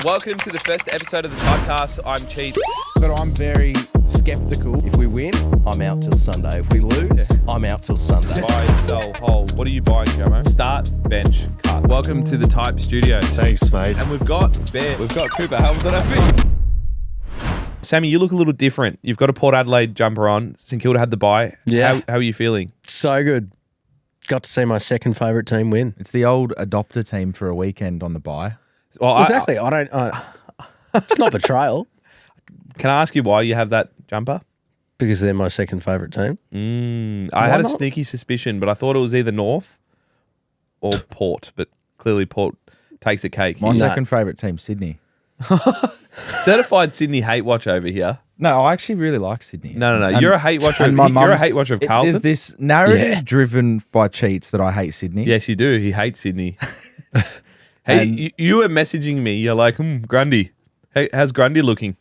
Welcome to the first episode of the TYPECast. I'm Cheets. But I'm very sceptical. If we win, I'm out till Sunday. If we lose, I'm out till Sunday. Buy, sell, hold. What are you buying, Jamo? Start, bench, cut. Welcome to the Type Studios. Thanks, mate. And we've got Bear. We've got Cooper. How was that happen? Sammy, you look a little different. You've got a Port Adelaide jumper on. St Kilda had the bye. Yeah. How are you feeling? So good. Got to see my second favourite team win. It's the old adopter team for a weekend on the bye. Well, Exactly. It's not betrayal Can I ask you why you have that jumper? because they're my second favourite team. I had a not? sneaky suspicion, but I thought it was either North or Port. But clearly Port takes the cake. My second favourite team, Sydney. Certified Sydney hate watch over here. No, I actually really like Sydney. No. And- You're a hate watcher. and my You're a mum's- hate watcher of Carlton. There's this narrative driven by Cheats that I hate Sydney. Yes, you do. He hates Sydney. Hey, you were messaging me. You're like, Grundy. Hey, how's Grundy looking?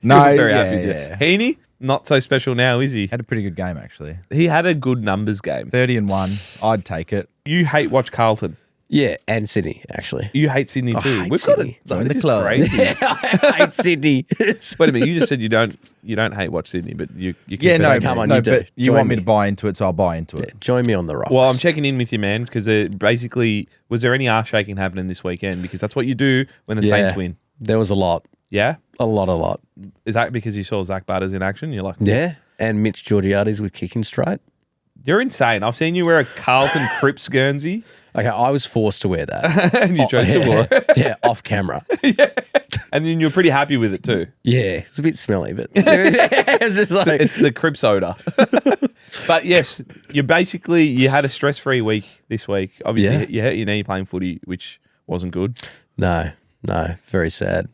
No, very yeah, happy. yeah. Heaney, not so special now, is he? Had a pretty good game, actually. He had a good numbers game. 30-1. I'd take it. You hate watch Carlton. Yeah, and Sydney, actually. You hate Sydney I too. hate We've Sydney. got Join this the is club. crazy. I hate Sydney. Wait a minute. You just said you don't hate watch Sydney, but you Yeah, confess no, to come me. on, no, you do. but you Join want me me. to buy into it, so I'll buy into it. Join me on the rocks. Well, I'm checking in with you, man, because basically, was there any arse shaking happening this weekend? Because that's what you do when the Saints win. There was a lot. Yeah? A lot. Is that because you saw Zak Butters in action? You're like, Yeah. And Mitch Georgiades with kicking straight. you're insane. I've seen you wear a Carlton Cripps Guernsey Okay, I was forced to wear that. and you chose to wear it. Yeah, off camera. And then you're pretty happy with it too. Yeah, it's a bit smelly, but it's just like, It's the Cripps odor. But yes, you had a stress-free week this week. Obviously, Yeah. you hurt your knee playing footy, which wasn't good. No, very sad.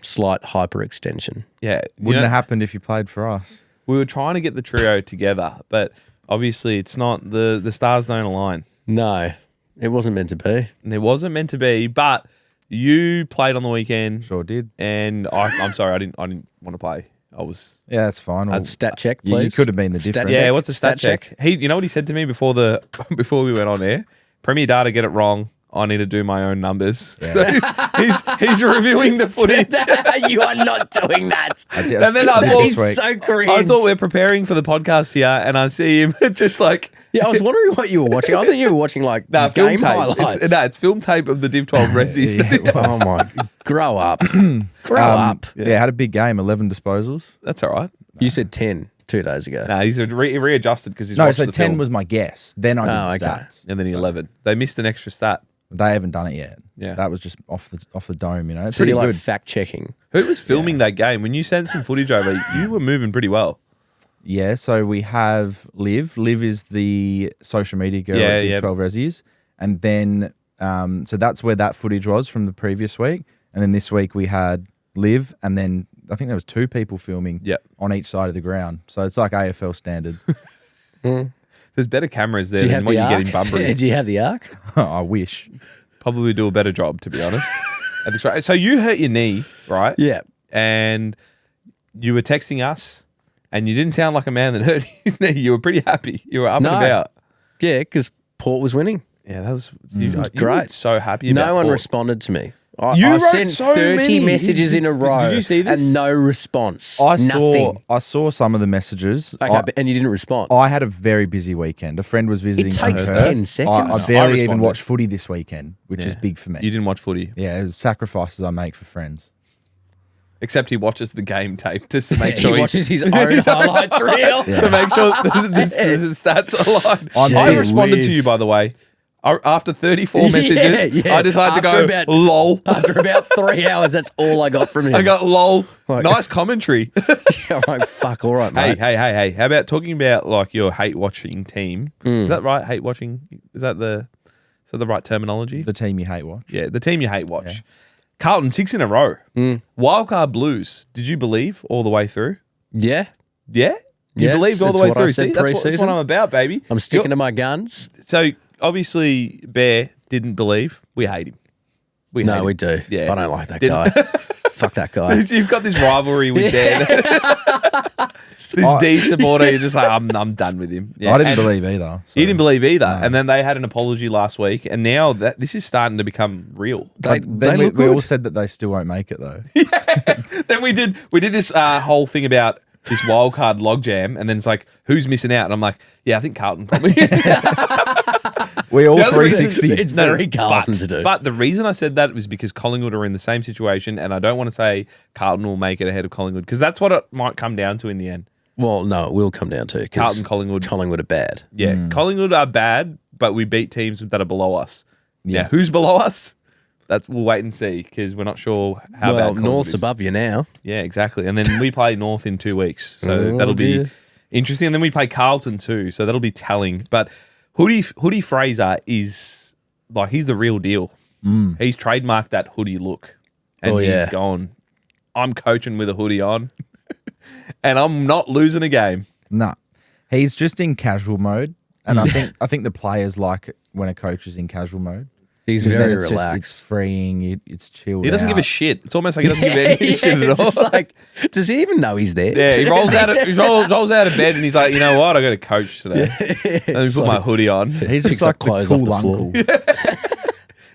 Slight hyperextension. Yeah. Wouldn't have happened if you played for us. We were trying to get the trio together, but obviously it's not, the stars don't align. No, it wasn't meant to be. And it wasn't meant to be, but you played on the weekend, Sure did. and I'm sorry, I didn't want to play. I was. Yeah, that's fine. Well, Stat check, you please. could have been the Stat difference. check. Yeah, what's a stat check? You know what he said to me before we went on air? Premier data get it wrong. I need to do my own numbers. Yeah. So he's reviewing the footage. You are not doing that. I did. And then I That thought, is so cringe. I thought we're preparing for the podcast here, and I see him just like Yeah, I was wondering what you were watching. I thought you were watching like film game tape. highlights. It's film tape of the Div 12 Rezzies. Yeah, Oh my! Grow up. Grow up. Yeah, had a big game, 11 disposals. That's all right. You said 10 2 days ago. Nah, he's readjusted because he's No, watched so the 10 film. was my guess. Then I did okay. stats. And then 11. They missed an extra stat. They haven't done it yet. Yeah. That was just off the dome, you know. It's So pretty you're like good. fact checking. Who was filming that game? When you sent some footage over, you were moving pretty well. Yeah, so we have Liv. Liv is the social media girl at Div 12 Rezzies. And then, so that's where that footage was from the previous week. And then this week we had Liv, and then I think there was 2 people filming on each side of the ground. So it's like AFL standard. There's better cameras there Do you than have what the you arc? get in Bunbury. Do you have the arc? I wish. Probably do a better job, to be honest. At this rate. So you hurt your knee, right? Yeah. And you were texting us, and you didn't sound like a man that hurt his knee. You were pretty happy. You were up and about. Yeah, because Port was winning. Yeah, that was you were great. so happy about No one Port. responded to me. I You wrote sent so 30 many. messages in a row. Did you see this? And no response. I Nothing. saw some of the messages. Okay, and you didn't respond. I had a very busy weekend. A friend was visiting. It takes from Perth. 10 seconds. I barely even responded. watched footy this weekend, which is big for me. You didn't watch footy. Yeah, it was sacrifices I make for friends. Except he watches the game tape just to make Yeah, sure he watches his own highlights reel. to make sure the stats align. I Gee responded to whiz. you, by the way. After 34 messages, Yeah. I decided After to go, about- lol. After about 3 hours, that's all I got from him. I got lol. Like- Nice commentary. I'm like, fuck, all right, mate. Hey. How about talking about like your hate watching team? Mm. Is that right? Hate watching? Is that the right terminology? The team you hate watch. Yeah, the team you hate watch. Carlton, 6 in a row. Wildcard Blues. Did you believe all the way through? Yeah, Yeah? You Yeah, believed all it's the way what I through. said See, that's what pre-season. I'm about, baby. I'm sticking to my guns. So obviously, Bear didn't believe. We hate him. We hate him. We do. Yeah. I don't like that Didn't- guy. Fuck that guy. You've got this rivalry with Dan. this D supporter, you're just like, I'm done with him. Yeah, I didn't believe either. So. You didn't believe either. No. And then they had an apology last week, and now this is starting to become real. We all said that they still won't make it though. Yeah. Then we did this whole thing about this wildcard logjam, and then it's like, who's missing out? And I'm like, yeah, I think Carlton probably. We all 360. It's very Carlton to do. But the reason I said that was because Collingwood are in the same situation, and I don't want to say Carlton will make it ahead of Collingwood, because that's what it might come down to in the end. Well, no, it will come down to Carlton, Collingwood. Collingwood are bad. Yeah, Collingwood are bad, but we beat teams that are below us. Yeah. Now, who's below us? We'll wait and see, because we're not sure how bad Collingwood North's is. above you now. Yeah, exactly. And then we play North in 2 weeks, so that'll be interesting. And then we play Carlton too, so that'll be telling. But Hoodie Fraser is like, he's the real deal. He's trademarked that hoodie look, and he's gone, I'm coaching with a hoodie on, and I'm not losing a game. Nah, he's just in casual mode, and I think the players like it when a coach is in casual mode. He's very relaxed. It's freeing. It's chilled. He doesn't give a shit. It's almost like he doesn't give any shit at all. It's like, does he even know he's there? Yeah, he rolls out of bed, and he's like, you know what? I got to coach today. Let me put my hoodie on. He's just like clothes the off cool the uncle.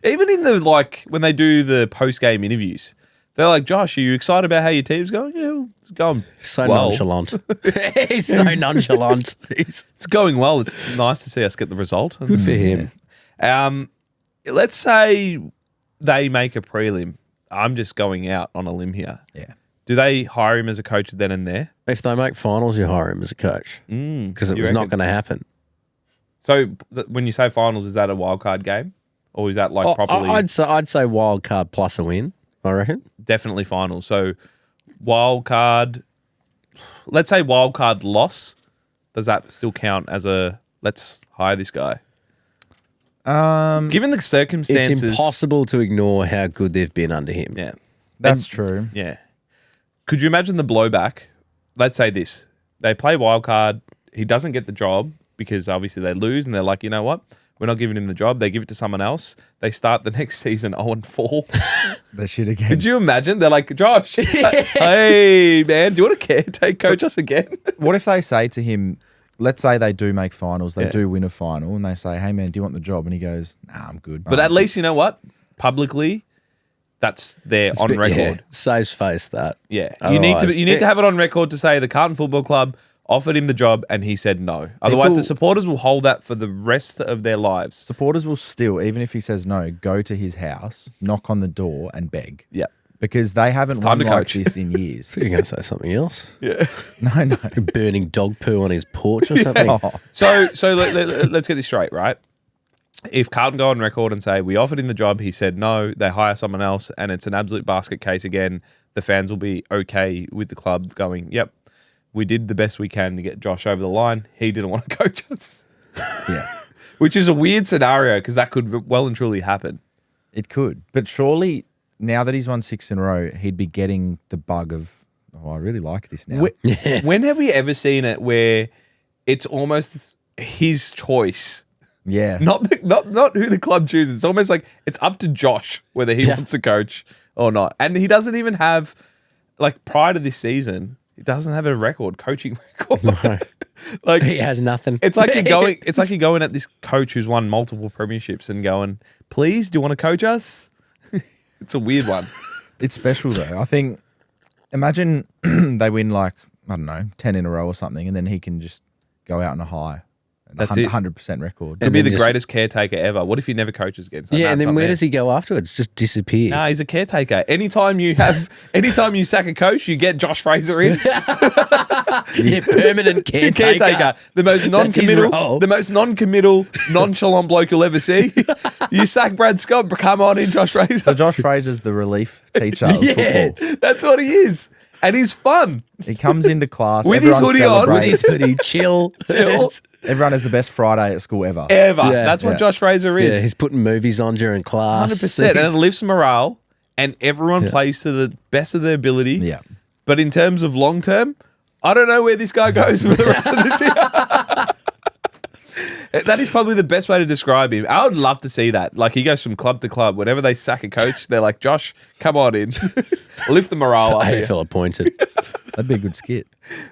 Even in the when they do the post game interviews, they're like, Josh, are you excited about how your team's going? Yeah, it's going so well. nonchalant. He's so nonchalant. It's going well. It's nice to see us get the result. Good for him. Let's say they make a prelim. I'm just going out on a limb here. Yeah. Do they hire him as a coach then and there? If they make finals, you hire him as a coach. Because it was not going to happen. So when you say finals, is that a wild card game? Or is that like properly? I'd say wild card plus a win, I reckon. Definitely finals. So wild card, let's say wild card loss. Does that still count as a let's hire this guy? Given the circumstances, it's impossible to ignore how good they've been under him. Yeah, That's true. Yeah. Could you imagine the blowback? Let's say this. They play wildcard. He doesn't get the job because obviously they lose, and they're like, you know what? We're not giving him the job. They give it to someone else. They start the next season 0-4. They shit again. Could you imagine? They're like, Josh, hey, man, do you want to coach us again? What if they say to him, let's say they do make finals, they do win a final, and they say, hey, man, do you want the job? And he goes, nah, I'm good. But at least, you know what? Publicly, that's there on record. Yeah, saves face that. Yeah. You need to have it on record to say the Carlton Football Club offered him the job and he said no. Otherwise, the supporters will hold that for the rest of their lives. Supporters will still, even if he says no, go to his house, knock on the door and beg. Yeah. Because they haven't won like this in years. You're going to say something else? Yeah. No. Burning dog poo on his porch or something? So let's get this straight, right? If Carlton go on record and say, we offered him the job, he said no, they hire someone else, and it's an absolute basket case again, the fans will be okay with the club going, yep, we did the best we can to get Josh over the line. He didn't want to coach us. Yeah. Which is a weird scenario because that could well and truly happen. It could. But surely, now that he's won 6 in a row, he'd be getting the bug of, oh, I really like this now. When have we ever seen it where it's almost his choice? Yeah. Not who the club chooses. It's almost like it's up to Josh whether he wants to coach or not. And he doesn't even have, like, prior to this season, he doesn't have a coaching record. No. Like, he has nothing. It's like you're going at this coach who's won multiple premierships and going, please, do you want to coach us? It's a weird one. It's special though. I think, imagine they win like, I don't know, 10 in a row or something, and then he can just go out on a high. That's 100% record. It'd be the greatest caretaker ever. What if he never coaches again? Like, and then where does he go afterwards? Just disappear. Nah, he's a caretaker. Anytime you sack a coach, you get Josh Fraser in. Yeah, permanent caretaker. The most non-committal, nonchalant bloke you'll ever see. You sack Brad Scott, come on in, Josh Fraser. So Josh Fraser's the relief teacher of football. That's what he is. And he's fun. He comes into class with his hoodie on. With his hoodie, chill. Everyone has the best Friday at school ever. Yeah, that's what Josh Fraser is. Yeah, he's putting movies on during class. 100%. And it lifts morale, and everyone plays to the best of their ability. Yeah. But in terms of long term, I don't know where this guy goes for the rest of this year. That is probably the best way to describe him. I would love to see that. Like, he goes from club to club. Whenever they sack a coach, they're like, Josh, come on in. Lift the morale up here. AFL appointed. That'd be a good skit.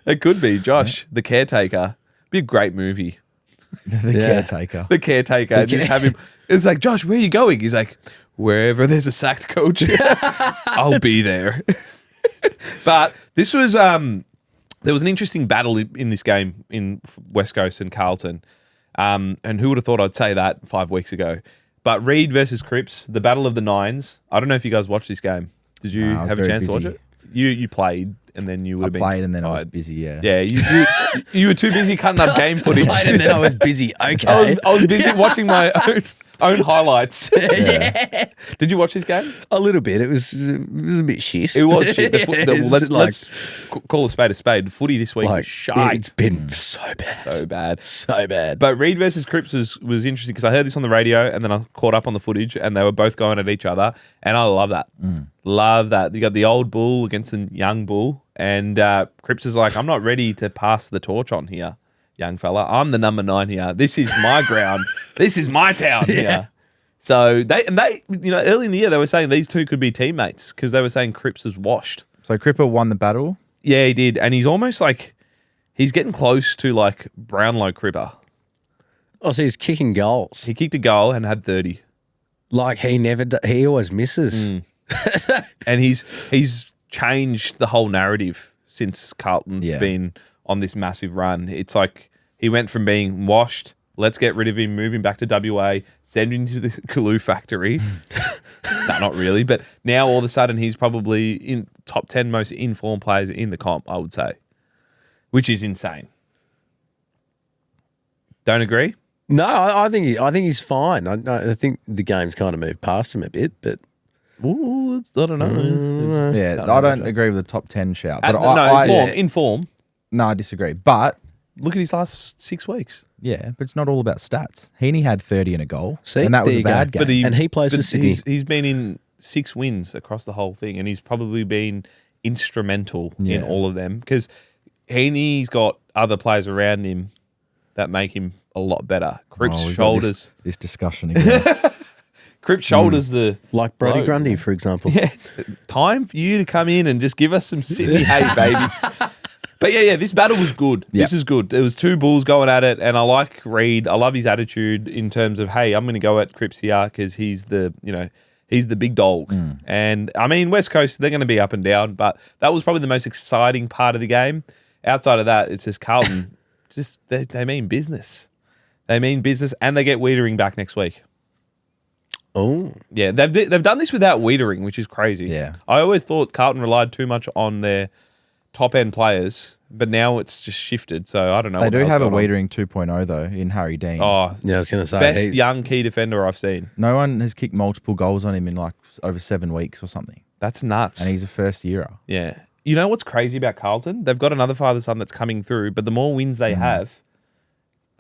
It could be. Josh, the Caretaker. Be a great movie. The Caretaker. The Caretaker. Just have him. It's like, Josh, where are you going? He's like, wherever there's a sacked coach, I'll be there. But this was there was an interesting battle in this game in West Coast and Carlton. And who would have thought I'd say that 5 weeks ago? But Reed versus Cripps, the battle of the nines. I don't know if you guys watched this game. Did you have a chance to watch it? You played, and then you would have been. I played, and then I was busy. Yeah. Yeah. You were too busy cutting up game footage. Played and then I was busy. Okay. I was busy watching my own highlights. Yeah. Did you watch this game? A little bit. It was a bit shit. It was shit. Let's call a spade a spade. The footy this week was shite. It's been so bad. So bad. But Reed versus Cripps was interesting because I heard this on the radio and then I caught up on the footage and they were both going at each other. And I love that. Love that. You got the old bull against the young bull. And Cripps is like, I'm not ready to pass the torch on here, young fella. I'm the number 9 here. This is my ground. This is my town here. So they, early in the year they were saying these two could be teammates because they were saying Cripps is washed. So Cripper won the battle? Yeah, he did. And he's almost like, he's getting close to like Brownlow Cripper. Oh, so he's kicking goals. He kicked a goal and had 30. Like he always misses. And he's changed the whole narrative since Carlton's been on this massive run. It's like he went from being washed, let's get rid of him, move him back to WA, send him to the Kalu factory. No, not really. But now all of a sudden he's probably in top 10 most informed players in the comp, I would say, which is insane. Don't agree? No, I think he's fine. I think the game's kind of moved past him a bit, but ooh, I don't know. I don't agree with the top 10 shout. But in form. No, I disagree. But look at his last 6 weeks. Yeah, but it's not all about stats. Heaney had 30 and a goal, See, and that was a bad game. But he plays for Sydney. He's been in 6 wins across the whole thing, and he's probably been instrumental in all of them because Heaney's got other players around him that make him a lot better. Cripps shoulders this discussion again. Cripps shoulders the like Brody Grundy, for example. Yeah, time for you to come in and just give us some Sydney hate, baby. But yeah, this battle was good. This is good. There was 2 bulls going at it, and I like Reed. I love his attitude in terms of, hey, I'm going to go at Cripps here because he's the big dog. And I mean, West Coast, they're going to be up and down, but that was probably the most exciting part of the game. Outside of that, it's just Carlton. Just they mean business. They mean business, and they get Wiedering back next week. Oh, yeah, they've done this without Wiedering, which is crazy. Yeah, I always thought Carlton relied too much on their top end players, but now it's just shifted. So I don't know. They do have a Wiedering 2.0 though in Harry Dean. Oh, yeah, I was going to say best young key defender I've seen. No one has kicked multiple goals on him in like over 7 weeks or something. That's nuts. And he's a first yearer. Yeah. You know what's crazy about Carlton? They've got another father-son that's coming through, but the more wins they have,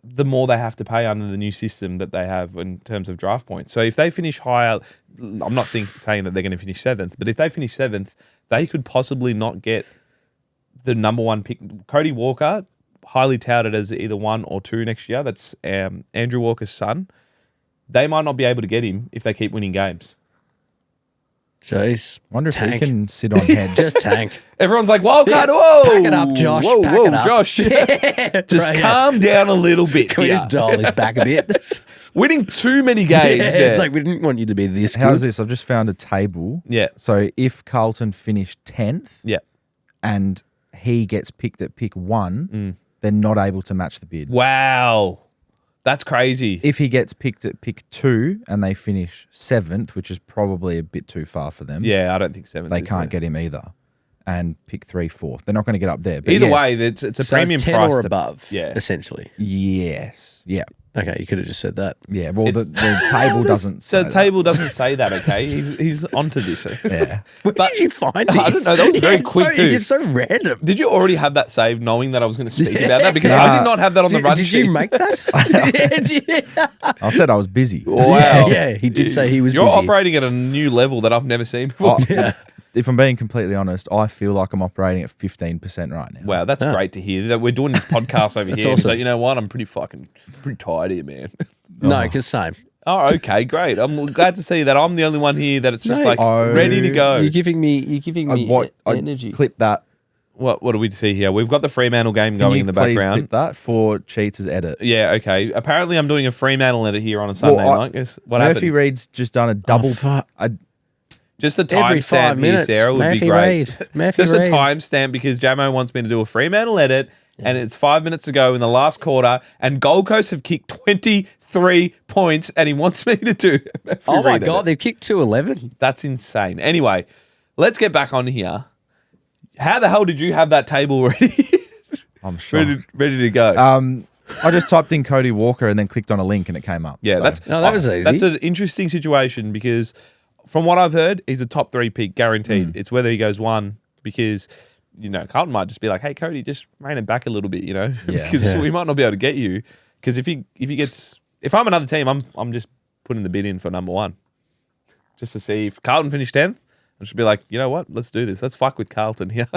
the more they have to pay under the new system that they have in terms of draft points. So if they finish higher, I'm not saying that they're going to finish 7th, but if they finish 7th, they could possibly not get the number 1 pick. Cody Walker, highly touted as either 1 or 2 next year. That's Andrew Walker's son. They might not be able to get him if they keep winning games. Jeez. Wonder if he can sit on heads. Just tank. Everyone's like, wildcard, whoa. Pack it up, Josh. Whoa, it up. Josh. Just calm down a little bit. Can we just dial this back a bit? Winning too many games. It's like we didn't want you to be this How's good. this? I've just found a table. Yeah. So if Carlton finished 10th and he gets picked at pick 1, they're not able to match the bid. Wow. That's crazy. If he gets picked at pick 2 and they finish 7th, which is probably a bit too far for them. Yeah, I don't think 7th. They can't get him either. And pick 3, 4th. They're not going to get up there. But either way, it's a premium 10 price or above, essentially. Yes. Yeah. Okay, you could have just said that. Yeah, well, the table doesn't say the table doesn't say that, okay? He's onto this. Yeah. Where did you find this? I don't know. That was very quick too. It's so random. Did you already have that saved knowing that I was going to speak about that? Because I did not have that on the run sheet. Did you make that? I said I was busy. Wow. Yeah, he did say he was You're busy. operating at a new level that I've never seen before. If I'm being completely honest, I feel like I'm operating at 15% right now. Wow, that's great to hear. That we're doing this podcast over here. Awesome. So you know what? I'm pretty tired here, man. No, because same. Oh, okay, great. I'm glad to see that I'm the only one here that it's just ready to go. You're giving me energy. Clip that. what do we see here? We've got the Fremantle game going in the please background. clip that for Cheats' edit. Yeah, okay. Apparently, I'm doing a Fremantle edit here on a Sunday night. Guess what Murphy happened? Reid's just done a double. Just the Every 5 timestamp here, minutes, Sarah, would Murphy be great. Reid. Murphy Just Reid. a timestamp because Jamo wants me to do a Fremantle edit, and it's 5 minutes ago in the last quarter, and Gold Coast have kicked 23 points, and he wants me to do a Murphy Oh, my Reid God. edit. They've kicked 211. That's insane. Anyway, let's get back on here. How the hell did you have that table ready? I'm sure. ready to go. I just typed in Cody Walker and then clicked on a link and it came up. Yeah, So- No, that was easy. That's an interesting situation because from what I've heard, he's a top 3 pick guaranteed. It's whether he goes 1 because, Carlton might just be like, hey, Cody, just rein it back a little bit, Yeah. because we might not be able to get you. Because if I'm another team, I'm just putting the bid in for number 1 just to see if Carlton finish 10th. I should be like, you know what? Let's do this. Let's fuck with Carlton here.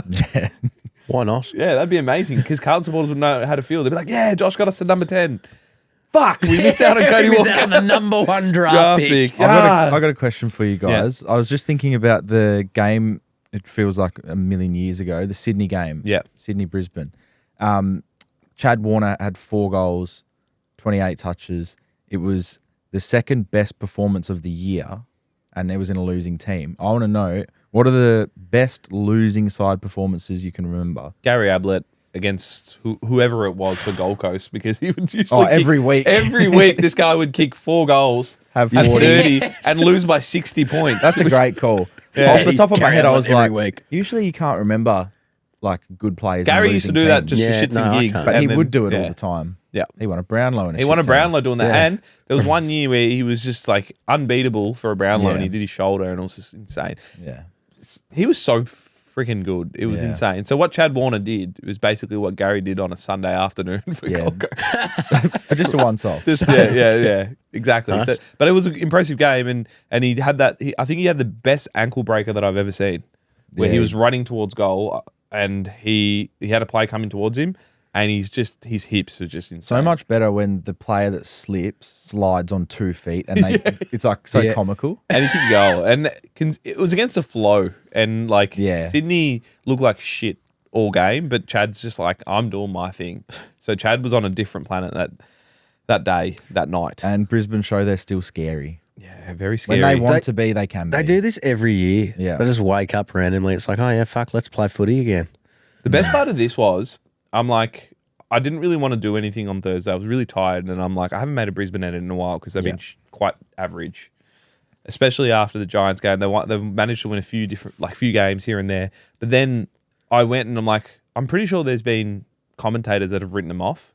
Why not? Yeah, that'd be amazing because Carlton supporters would know how to feel. They'd be like, yeah, Josh got us to number 10. Fuck, we missed out on Cody He was Walker. out the number 1 draft pick. I got a question for you guys. I was just thinking about the game. It feels like a million years ago. The Sydney game. Yeah. Sydney-Brisbane. Chad Warner had 4 goals, 28 touches. It was the second best performance of the year, and it was in a losing team. I want to know, what are the best losing side performances you can remember? Gary Ablett against whoever it was for Gold Coast because he would usually every week. Every week, this guy would kick 4 goals, Have have 40. 30, and lose by 60 points. That's It a was- great call. Yeah. Off the top of my Gary head, I Ablett was every like, week. usually you can't remember like good players. Gary in used to losing do that teams. just Yeah, for shits no, and I gigs. can't. But and he then- would do it yeah. all the time. Yeah. He won a Brownlow. He won a Brownlow doing that. Yeah. And there was one year where he was just like unbeatable for a Brownlow Yeah. and he did his shoulder and it was just insane. Yeah. He was so freaking good. It was Yeah. insane. So what Chad Warner did was basically what Gary did on a Sunday afternoon for Yeah. Gold Coast. Just a once-off. Yeah, exactly. Nice. So, but it was an impressive game, and he had that. I think he had the best ankle breaker that I've ever seen, where he Yeah. was running towards goal, and he had a play coming towards him, and his hips are just insane. So much better when the player that slips slides on 2 feet and it's like so Yeah. comical. and he could go, and it was against the flow, and like Yeah. Sydney looked like shit all game, but Chad's just like, I'm doing my thing. So Chad was on a different planet that day, that night. And Brisbane show they're still scary. Yeah, very scary. When they want to be, they can be. They do this every year. Yeah. They just wake up randomly. It's like, oh, yeah, fuck, let's play footy again. The best part of this was, I'm like, I didn't really want to do anything on Thursday. I was really tired, and I'm like, I haven't made a Brisbane edit in a while because they've been quite average, especially after the Giants game. They've managed to win a few games here and there, but then I went and I'm like, I'm pretty sure there's been commentators that have written them off.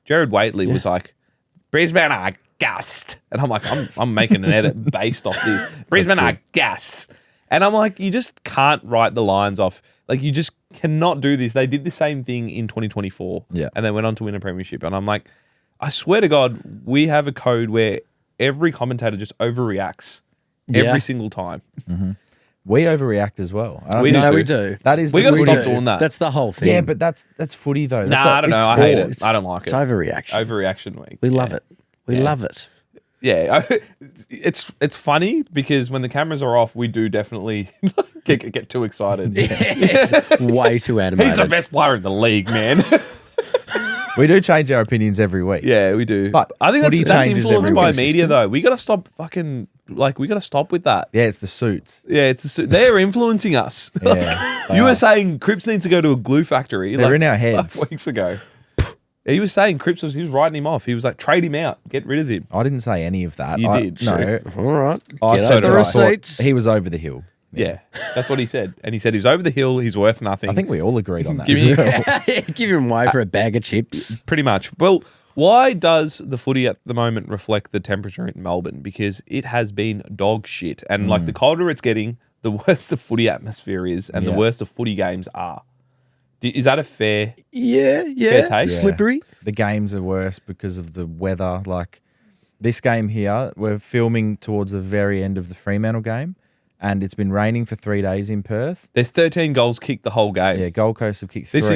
Jared Waitley was like, Brisbane are gassed, and I'm like, I'm making an edit based off this. Brisbane are gassed, and I'm like, you just can't write the lines off. Like, you just cannot do this. They did the same thing in 2024. Yeah. And they went on to win a premiership. And I'm like, I swear to God, we have a code where every commentator just overreacts every single time. We overreact as well. I don't We think- do. No, we do. That is We the gotta footy- stop doing that. That's the whole thing. Yeah, but that's footy though. That's Nah, I don't know. I hate sports. it. I don't like It's it. overreaction. Overreaction week. We love it. We love it. Yeah. It's funny because when the cameras are off, we do definitely get too excited. It's way too animated. He's the best player in the league, man. We do change our opinions every week. Yeah, we do. But I think footy that's changes influenced every by week. media, though. We got to stop we got to stop with that. Yeah, it's the suits. Yeah, they're influencing us. Yeah, You were saying Cripps needs to go to a glue factory. They're like in our heads. 5 weeks ago. He was saying Cripps he was writing him off. He was like, trade him out, get rid of him. I didn't say any of that. You I- did. No. All right. I Get said out that the I thought receipts. he was over the hill. Yeah, that's what he said. And he said he's over the hill. He's worth nothing. I think we all agreed on that. Give me- Give him away for a bag of chips. Pretty much. Well, why does the footy at the moment reflect the temperature in Melbourne? Because it has been dog shit. And like the colder it's getting, the worse the footy atmosphere is and the Yeah. worse the footy games are. Is that a fair Yeah. Fair take? Yeah. Slippery. The games are worse because of the weather. Like this game here, we're filming towards the very end of the Fremantle game, and it's been raining for 3 days in Perth. There's 13 goals kicked the whole game. Yeah, Gold Coast have kicked 3. This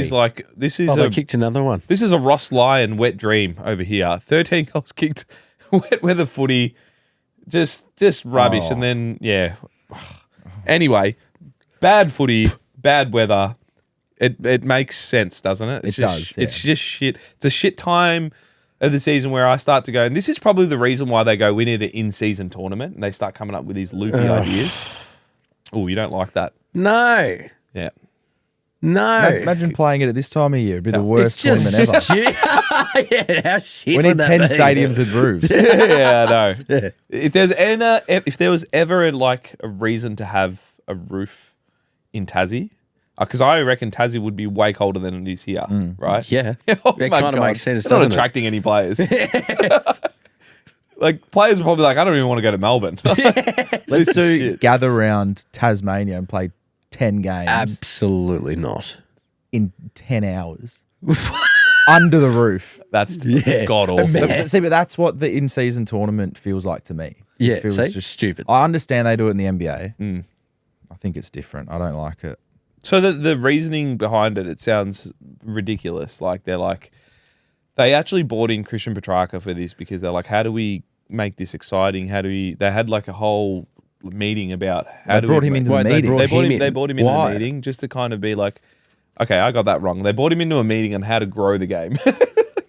is Oh, they kicked another one. This is a Ross Lyon wet dream over here. 13 goals kicked, wet weather footy, just rubbish. Oh. And then, yeah. Anyway, bad footy, bad weather. It makes sense, doesn't it? It does. Yeah. It's just shit. It's a shit time of the season where I start to go, and this is probably the reason why they go, we need an in-season tournament, and they start coming up with these loopy ideas. Oh, you don't like that? No. Yeah. No. Imagine playing it at this time of year. It'd be the worst It's tournament ever. shit. Yeah, how shit We would need that 10 be? stadiums with roofs. Yeah, I know. If there was ever a reason to have a roof in Tassie, because I reckon Tassie would be way colder than it is here, right? Yeah. Oh It my kind of God. makes sense, It's not doesn't it? attracting any players. Like, players are probably like, I don't even want to go to Melbourne. Let's do gather round Tasmania and play 10 games Absolutely not. in 10 hours. Under the roof. That's god awful. But that's what the in-season tournament feels like to me. Yeah, It feels see? just Stupid. I understand they do it in the NBA. I think it's different. I don't like it. So the reasoning behind it sounds ridiculous. Like, they actually brought in Christian Petrarca for this because they're like, how do we make this exciting? They had like a whole meeting about how They brought him into the meeting. They brought him into the meeting just to kind of be like, okay, I got that wrong. They brought him into a meeting on how to grow the game.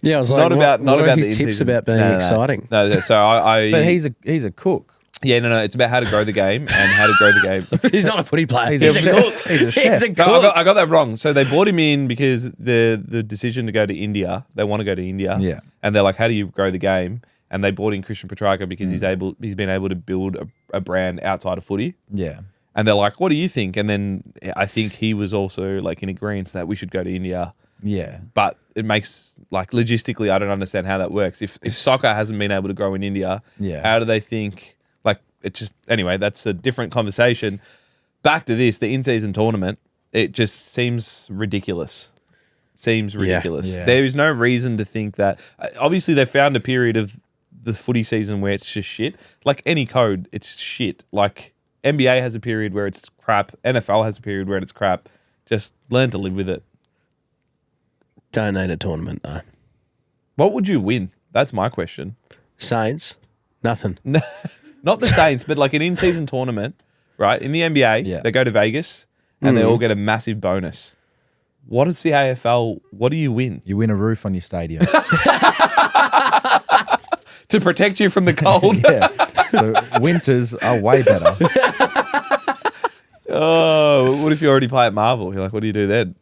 Yeah, I was like, not about his the tips in-season. about being exciting? No, so I But he's a cook. yeah, no, it's about how to grow the game and how to grow the game. He's not a footy player. He's He's a a cook. He's a chef. He's a No, cook. I got that wrong. So they brought him in because the decision to go to India, they want to go to India. Yeah. And they're like, how do you grow the game? And they brought in Christian Petrarca because he's been able to build a brand outside of footy. Yeah. And they're like, what do you think? And then I think he was also like in agreement that we should go to India. Yeah. But it makes, like, logistically, I don't understand how that works. If soccer hasn't been able to grow in India, how do they think, like, it just, anyway, that's a different conversation. Back to this, the in-season tournament, it just seems ridiculous. Yeah. There is no reason to think that, obviously they found a period of the footy season where it's just shit. Like any code, it's shit. Like NBA has a period where it's crap. NFL has a period where it's crap. Just learn to live with it. Don't need a tournament, though. What would you win? That's my question. Saints, nothing. Not the Saints, but like an in-season tournament, right? In the NBA, they go to Vegas and they all get a massive bonus. What is the AFL? What do you win? You win a roof on your stadium. To protect you from the cold. Yeah. So winters are way better. Oh, what if you already play at Marvel? You're like, what do you do then?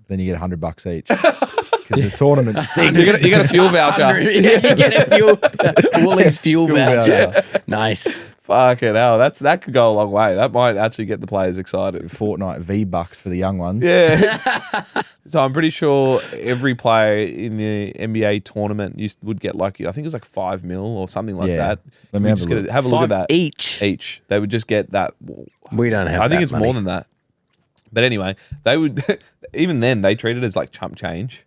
Then you get $100 each. Because the tournament stinks. You get a fuel voucher. You get a Woolies fuel voucher. Nice. Fucking hell, that could go a long way. That might actually get the players excited. Fortnite V-Bucks for the young ones. Yeah. So I'm pretty sure every player in the NBA tournament would get like, I think it was like $5 million or something like that. Let me have a look. Have a look at that. Each. They would just get that. We don't have I think that it's money. more than that. But anyway, they would, even then, they treated it as like chump change.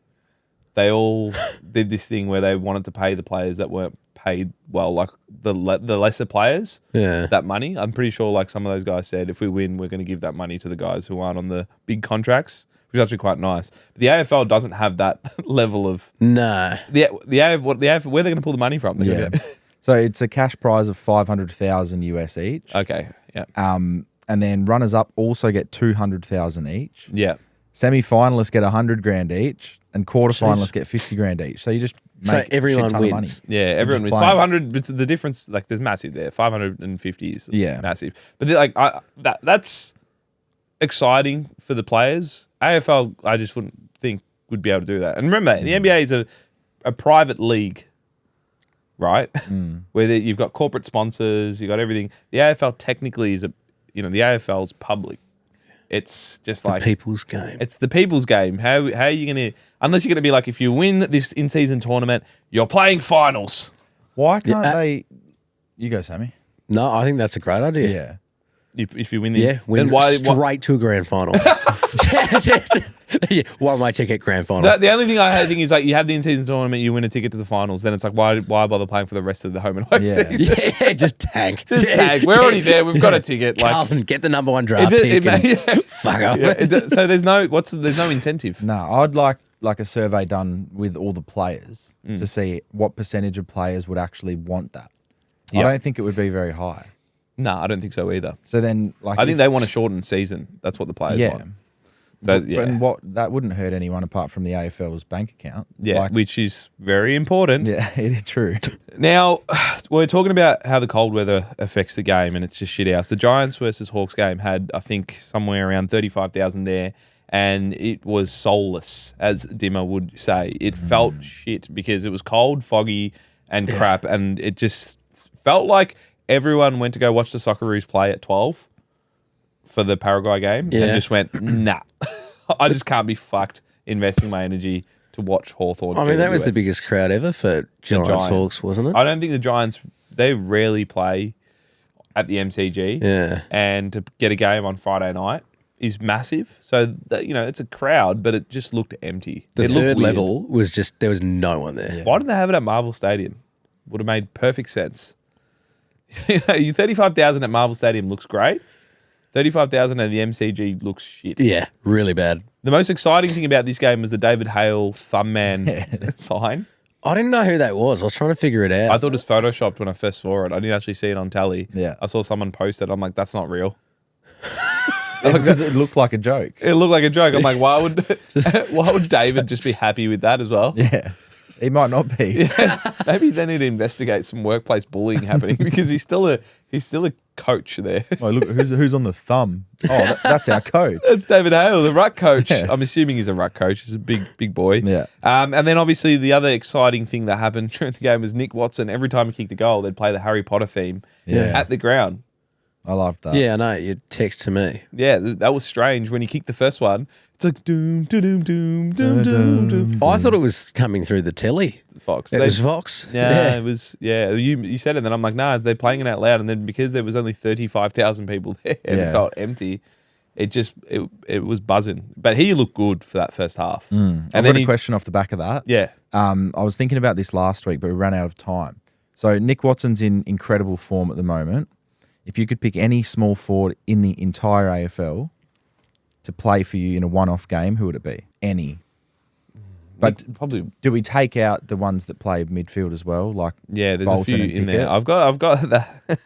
They all did this thing where they wanted to pay the players that weren't paid well, like the lesser players, that money. I'm pretty sure like some of those guys said, if we win, we're going to give that money to the guys who aren't on the big contracts, which is actually quite nice. But the AFL doesn't have that level of... No. The AFL, where are they going to pull the money from? Yeah. So it's a cash prize of $500,000 US each. Okay, yeah. And then runners-up also get $200,000 each. Yeah. Semi-finalists get $100,000 each, and quarter-finalists get $50,000 each. So you just make everyone a shit ton wins. of money. Yeah, everyone wins. 500, but the difference, like, there's massive there. 550 is massive. But like, that's exciting for the players. AFL, I just wouldn't think would be able to do that. And remember, the NBA is a private league, right? Where you've got corporate sponsors, you've got everything. The AFL technically is the AFL's public. It's just like the people's game. It's the people's game. How are you going to, unless you're going to be like, if you win this in-season tournament, you're playing finals. Why can't they? You go, Sammy. No, I think that's a great idea. Yeah. If you win the win straight to a grand final. One-way ticket grand final. The only thing I think is like you have the in-season tournament, you win a ticket to the finals, then it's like why bother playing for the rest of the home and away season? Yeah, just tag. Just tag. We're already there. We've got a ticket. Like, Carlton, get the number one draft pick. Fuck up. So there's no incentive. No, I'd like a survey done with all the players to see what percentage of players would actually want that. I don't think it would be very high. No, I don't think so either. So then, like, I think they want a shortened season. That's what the players want. So yeah, And that wouldn't hurt anyone apart from the AFL's bank account. yeah, which is very important. Yeah, it is true. Now, we're talking about how the cold weather affects the game and it's just shit house. The Giants versus Hawks game had, I think, somewhere around 35,000 there, and it was soulless, as Dimmer would say. It felt shit because it was cold, foggy, and crap, and it just felt like everyone went to go watch the Socceroos play at 12 for the Paraguay game and just went, nah, I just can't be fucked investing my energy to watch Hawthorn. I mean, that was the biggest crowd ever for Giants Hawks, wasn't it? I don't think the Giants, they rarely play at the MCG. Yeah. And to get a game on Friday night is massive. So, that, it's a crowd, but it just looked empty. The it third level was just, there was no one there. Yeah. Why didn't they have it at Marvel Stadium? Would have made perfect sense. 35,000 at Marvel Stadium looks great. 35,000 at the MCG looks shit. Yeah, really bad. The most exciting thing about this game was the David Hale thumb man sign. I didn't know who that was. I was trying to figure it out. I thought it was photoshopped when I first saw it. I didn't actually see it on tally. Yeah. I saw someone post it. I'm like, that's not real. Because it looked like a joke. It looked like a joke. I'm like, why would David just be happy with that as well? Yeah. He might not be. Yeah. Maybe they need to investigate some workplace bullying happening because he's still a coach there. Oh, look, who's on the thumb? Oh, that's our coach. That's David Hale, the ruck coach. Yeah. I'm assuming he's a ruck coach. He's a big boy. Yeah. And then obviously the other exciting thing that happened during the game was Nick Watson. Every time he kicked a goal, they'd play the Harry Potter theme at the ground. I loved that. Yeah, I know. You text to me. Yeah, that was strange. When he kicked the first one, it's like doom, doom, doom, doom, doom, doom. I thought it was coming through the telly. Fox. It was Fox. Yeah, it was. Yeah, you said it, and then I'm like, nah, they're playing it out loud, and then because there was only 35,000 people there, and it felt empty. It was buzzing. But he looked good for that first half. And I've got a question off the back of that. Yeah. I was thinking about this last week, but we ran out of time. So Nick Watson's in incredible form at the moment. If you could pick any small forward in the entire AFL to play for you in a one-off game, who would it be? Any. But probably. Do we take out the ones that play midfield as well? Like there's Bolton a few and in there. Pickett? I've got that.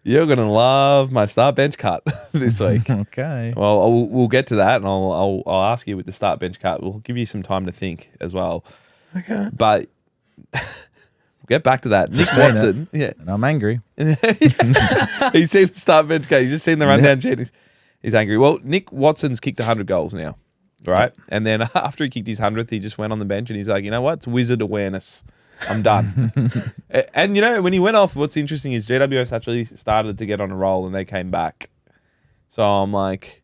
You're gonna love my start bench cut this week. Okay. Well, we'll get to that, and I'll ask you with the start bench cut. We'll give you some time to think as well. Okay. But we'll get back to that. Nick Watson. Yeah. And I'm angry. He's seen the start bench cut. He's just seen the rundown sheet. He's angry. Well, Nick Watson's kicked 100 goals now, right? And then after he kicked his 100th, he just went on the bench and he's like, you know what? It's wizard awareness. I'm done. And, when he went off, what's interesting is GWS actually started to get on a roll and they came back. So I'm like,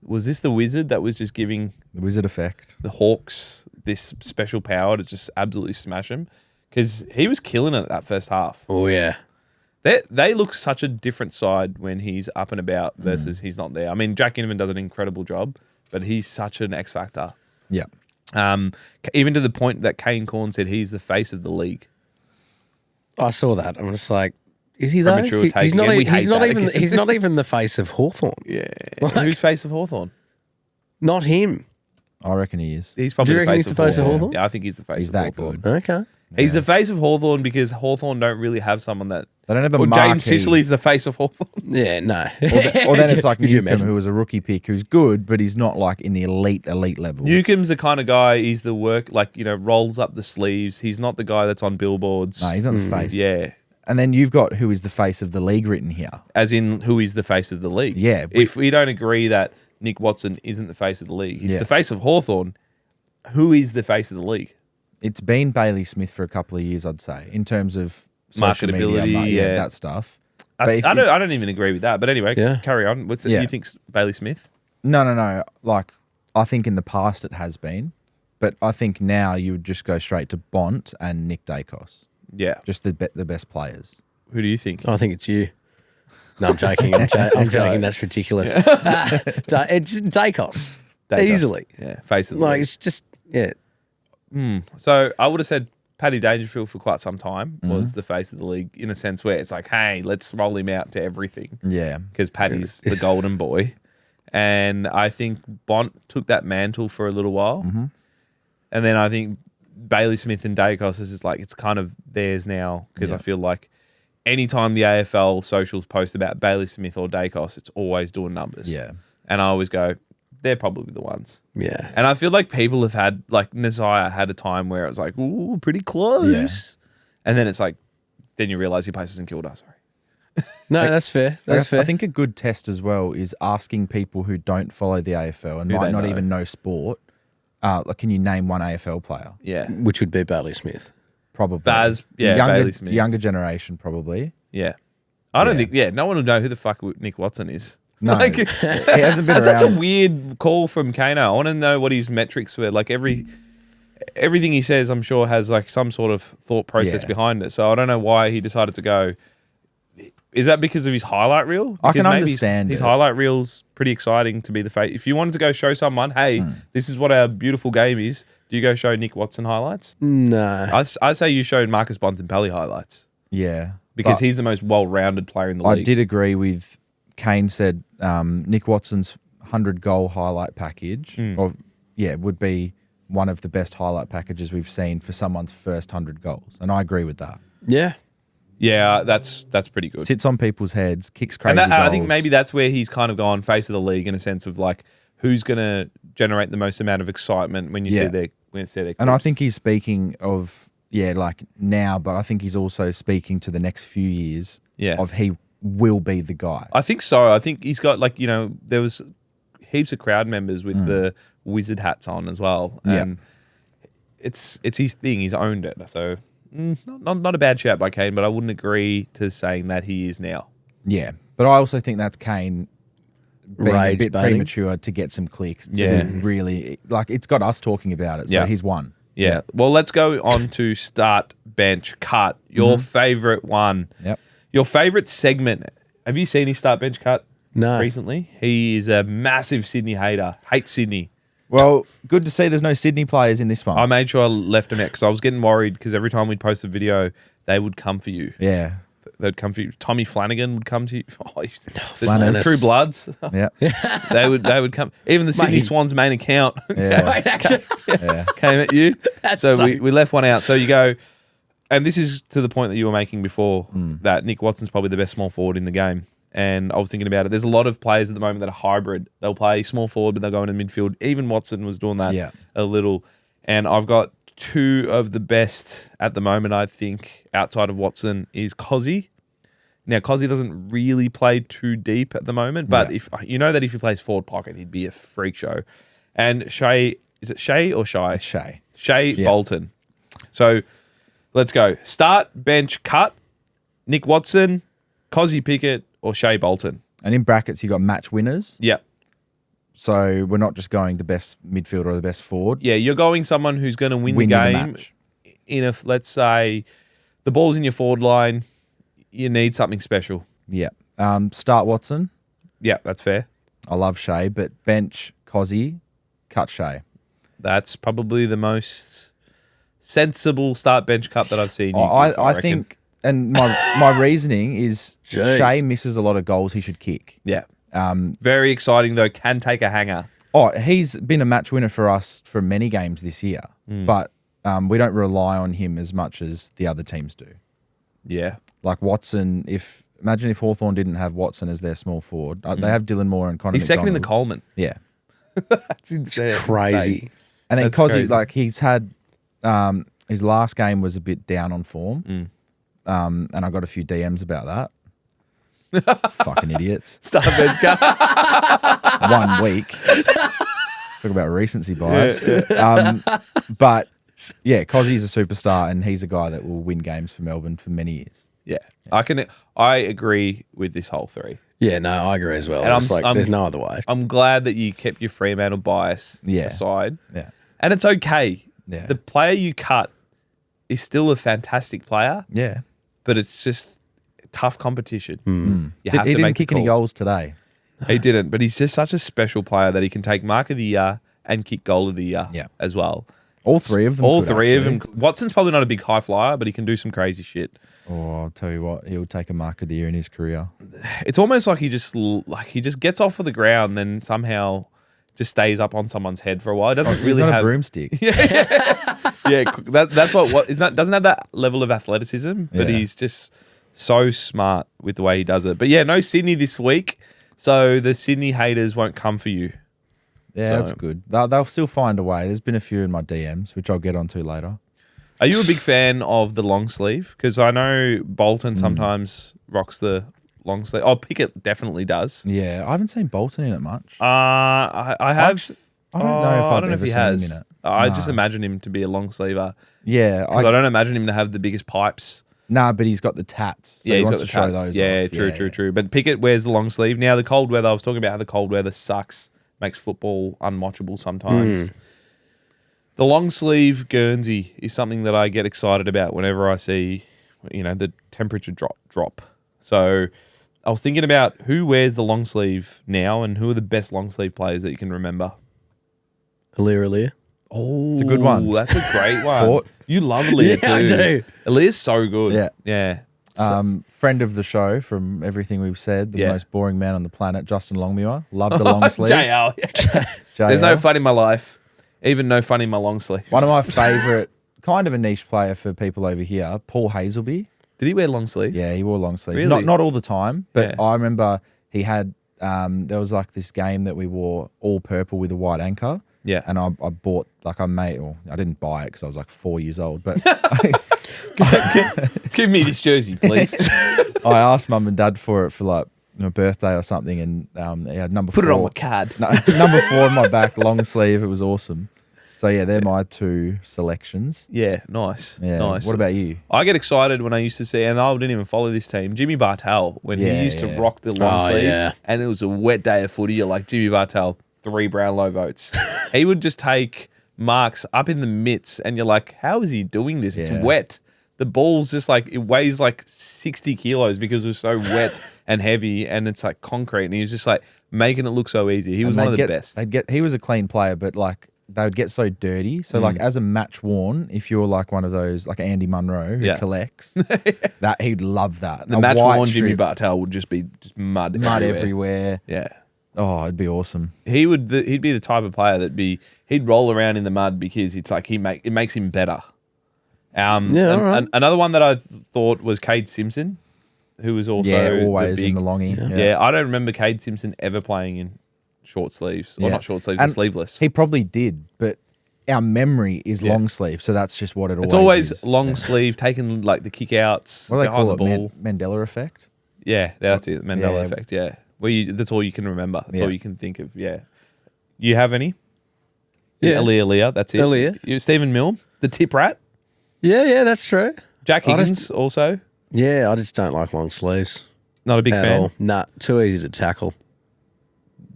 was this the wizard that was just giving The wizard effect. the Hawks this special power to just absolutely smash him? Because he was killing it that first half. Oh, yeah. They look such a different side when he's up and about versus he's not there. I mean, Jack Inman does an incredible job, but he's such an X factor. Yeah. Even to the point that Kane Corn said he's the face of the league. I saw that. I'm just like, is he though? Premature take He's not, again. We he's hate not that even. again. He's not even the face of Hawthorn. Yeah. Like- Who's face of Hawthorn? Not him. I reckon he is. He's probably Do you the reckon face he's of the face of Hawthorn. Hawthorn? Yeah, I think he's the face He's of that Hawthorn. good. Okay. He's the face of Hawthorn because Hawthorn don't really have someone that... They don't have a Or marquee. James Sicily's the face of Hawthorn. Yeah, no. Or then it's like Could you Newcomb, imagine? who was a rookie pick, who's good, but he's not like in the elite level. Newcomb's the kind of guy, he's the work, rolls up the sleeves. He's not the guy that's on billboards. No, he's not the face. Yeah. And then you've got who is the face of the league written here. As in, who is the face of the league? Yeah, If we don't agree that Nick Watson isn't the face of the league, he's Yeah. the face of Hawthorn. Who is the face of the league? It's been Bailey Smith for a couple of years, I'd say, in terms of social Marketability, media, yeah. that stuff. I But if don't even agree with that. But anyway, Yeah. carry on. What's it? Yeah. You think Bailey Smith? No. Like, I think in the past it has been, but I think now you would just go straight to Bont and Nick Daicos, Yeah. just the best players. Who do you think? I think it's you. No, I'm joking. I'm joking. That's ridiculous. It's Daicos. Daicos. Easily. Yeah, face of the Like, league. it's just, yeah. So I would have said Paddy Dangerfield for quite some time was the face of the league in a sense where it's like, hey, let's roll him out to everything Yeah. because Paddy's the golden boy. And I think Bont took that mantle for a little while. And then I think Bailey Smith and Daicos is just like, it's kind of theirs now because I feel like anytime the AFL socials post about Bailey Smith or Daicos, it's always doing numbers. Yeah. And I always go, they're probably the ones. Yeah. And I feel like people have had, like Nazaya had a time where it was like, ooh, pretty close. And then it's like, then you realise he plays in Kilda, sorry. No, that's fair. That's fair. I think a good test as well is asking people who don't follow the AFL and might not even know sport, like, can you name one AFL player? Yeah. Which would be Bailey Smith. Probably. Bailey Smith. Younger generation, probably. Yeah. I don't think, no one will know who the fuck Nick Watson is. No, like, he hasn't been that's around. such a weird call from Kano. I want to know what his metrics were. Like everything he says, I'm sure has like some sort of thought process behind it. So I don't know why he decided to go. Is that because of his highlight reel? Because I can understand his highlight reel's pretty exciting to be the face. If you wanted to go show someone, hey, this is what our beautiful game is, do you go show Nick Watson highlights? No. I'd say you showed Marcus Bontempelli highlights. Yeah. Because he's the most well-rounded player in the league. I did agree with Kane said Nick Watson's 100-goal highlight package would be one of the best highlight packages we've seen for someone's first 100 goals. And I agree with that. Yeah. Yeah, that's pretty good. Sits on people's heads, kicks crazy and goals. I think maybe that's where he's kind of gone face of the league in a sense of like who's going to generate the most amount of excitement when you see their clips. And I think he's speaking of like now, but I think he's also speaking to the next few years of he will be the guy. I think so. I think he's got like, there was heaps of crowd members with the wizard hats on as well. And it's his thing. He's owned it. So not a bad shout by Kane, but I wouldn't agree to saying that he is now. Yeah. But I also think that's Kane being a bit baiting. premature to get some clicks. Really, like it's got us talking about it. So he's won. Yeah. Well, let's go on to start, bench, cut. Your favourite one. Yep. Your favourite segment. Have you seen his start, bench, cut recently? He is a massive Sydney hater. Hates Sydney. Well, good to see there's no Sydney players in this one. I made sure I left him out because I was getting worried because every time we'd post a video, they would come for you. Yeah. They'd come for you. Tommy Flanagan would come to you. Flanagan. True Bloods. Yeah. They would come. Even the Sydney Swans main account came at you. So we left one out. So you go, and this is to the point that you were making before that Nick Watson's probably the best small forward in the game. And I was thinking about it. There's a lot of players at the moment that are hybrid. They'll play small forward, but they'll go into midfield. Even Watson was doing that a little. And I've got two of the best at the moment, I think, outside of Watson, is Cozzy. Now, Cozzy doesn't really play too deep at the moment, but if you know that if he plays forward pocket, he'd be a freak show. And Shea, is it Shea or Shy? Shea. Shea Bolton. So let's go. Start, bench, cut. Nick Watson, Cozzy Pickett, or Shea Bolton. And in brackets, you got match winners. Yep. So we're not just going the best midfielder or the best forward. Yeah, you're going someone who's going to win the game. Let's say the ball's in your forward line, you need something special. Yeah. Start Watson. Yeah, that's fair. I love Shea, but bench Cozzy, cut Shea. That's probably the most sensible start bench cut that I've seen. I think, and my reasoning is Shea misses a lot of goals he should kick. Yeah. Very exciting though. Can take a hanger. Oh, he's been a match winner for us for many games this year, but we don't rely on him as much as the other teams do. Yeah. Like Watson, imagine if Hawthorn didn't have Watson as their small forward. They have Dylan Moore and Connor He's second in the McDonald. Coleman. Yeah. That's insane. It's crazy. And then That's Cozzy, crazy. like he's had his last game was a bit down on form. And I got a few DMs about that. Fucking idiots. Start bench cut. 1 week. Talk about recency bias. But yeah, Cozzy's a superstar and he's a guy that will win games for Melbourne for many years. Yeah. I agree with this whole three. Yeah, no, I agree as well. And It's there's no other way. I'm glad that you kept your Fremantle bias aside. Yeah. And it's okay. Yeah. The player you cut is still a fantastic player, Yeah. but it's just tough competition. You He have to didn't make kick a call. any goals today. He didn't, but he's just such a special player that he can take mark of the year and kick goal of the year as well. All three of them. All could, three of actually. them. Watson's probably not a big high flyer, but he can do some crazy shit. Oh, I'll tell you what, he'll take a mark of the year in his career. It's almost like he just gets off of the ground, then somehow just stays up on someone's head for a while. It doesn't really He's on have a broomstick. Yeah, that's what is not doesn't have that level of athleticism, but he's just so smart with the way he does it. But yeah, no Sydney this week, so the Sydney haters won't come for you. Yeah, that's good. They'll still find a way. There's been a few in my DMs, which I'll get onto later. Are you a big fan of the long sleeve? Because I know Bolton sometimes rocks the long sleeve. Oh, Pickett definitely does. Yeah, I haven't seen Bolton in it much. I have. I don't know if I I've don't know if ever he seen him has. in it. I just imagine him to be a long sleever. Yeah, Because I don't imagine him to have the biggest pipes. Nah, but he's got the tats. So Yeah, he he's got wants the to show tats. those Yeah, off. true. But Pickett wears the long sleeve. Now, the cold weather, I was talking about how the cold weather sucks, makes football unwatchable sometimes. The long sleeve Guernsey is something that I get excited about whenever I see, the temperature drop. So I was thinking about who wears the long sleeve now and who are the best long sleeve players that you can remember. Aaliyah. Oh, It's a good one. That's a great one. Port. You love Aaliyah too. I do. Aaliyah's so good. Yeah. Yeah. Friend of the show from everything we've said, the Yeah. most boring man on the planet, Justin Longmuir. Loved the long sleeve. JL. There's no fun in my life. Even no fun in my long sleeve. One of my favourite, kind of a niche player for people over here, Paul Hazelby. Did he wear long sleeves? Yeah, he wore long sleeves. Really? Not all the time, but Yeah. I remember he had, there was like this game that we wore all purple with a white anchor. Yeah. And I bought, like I didn't buy it because I was like 4 years old, but Give me this jersey, please. I asked mum and dad for it for like my birthday or something, and he had number Put 4. it on my card. Number 4 on my back, long sleeve. It was awesome. So yeah, they're my 2 selections. Yeah, nice. Yeah. Nice. What about you? I get excited when I used to see, and I didn't even follow this team, Jimmy Bartel, when he used to rock the long sleeves, and it was a wet day of footy. You're like, Jimmy Bartel, 3 Brownlow votes. He would just take marks up in the mitts, and you're like, how is he doing this? It's wet. The ball's just like, it weighs like 60 kilos because it was so wet and heavy, and it's like concrete, and he was just like making it look so easy. He was one of the best. He was a clean player, but like they would get so dirty. So like as a match worn, if you're like one of those like Andy Munro who collects, that he'd love that. The match worn Jimmy Bartel would just be just mud everywhere. Yeah. Oh, it'd be awesome. He'd be the type of player he'd roll around in the mud because it's like it makes him better. Another one that I thought was Cade Simpson, who was also always the in the longie. Yeah, I don't remember Cade Simpson ever playing in short sleeves or not short sleeves, but sleeveless. He probably did, but our memory is long sleeve, so that's just what it always is. It's always long sleeve, taking like the kick outs what do they behind call the it? ball. Mandela effect. Yeah, that's it. Mandela effect. Yeah, that's all you can remember. That's all you can think of. Yeah, you have any? Yeah, Aaliyah. That's it. Aaliyah. Stephen Milne, the tip rat. Yeah, that's true. Jack Higgins also. Yeah, I just don't like long sleeves. Not a big at fan. all. Nah, too easy to tackle.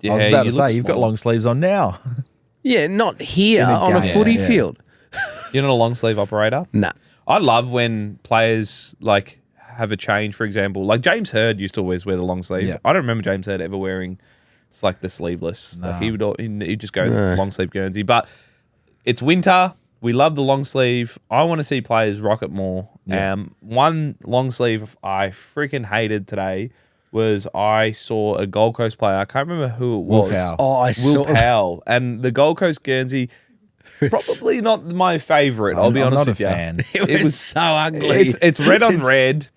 Yeah, I was about to say, you've got long sleeves on now. Yeah, not here on a footy field. You're not a long sleeve operator? Nah. I love when players like have a change, for example. Like James Hird used to always wear the long sleeve. Yeah. I don't remember James Hird ever wearing it's like the sleeveless. No. Like he'd just go long sleeve Guernsey. But it's winter. We love the long sleeve. I want to see players rock it more. Yeah. One long sleeve I freaking hated today was I saw a Gold Coast player. I can't remember who it was. Will Powell. Oh, I Will saw. Powell. And the Gold Coast Guernsey, probably not my favourite. I'll be honest not with a you. fan. It was so ugly. It's red on red.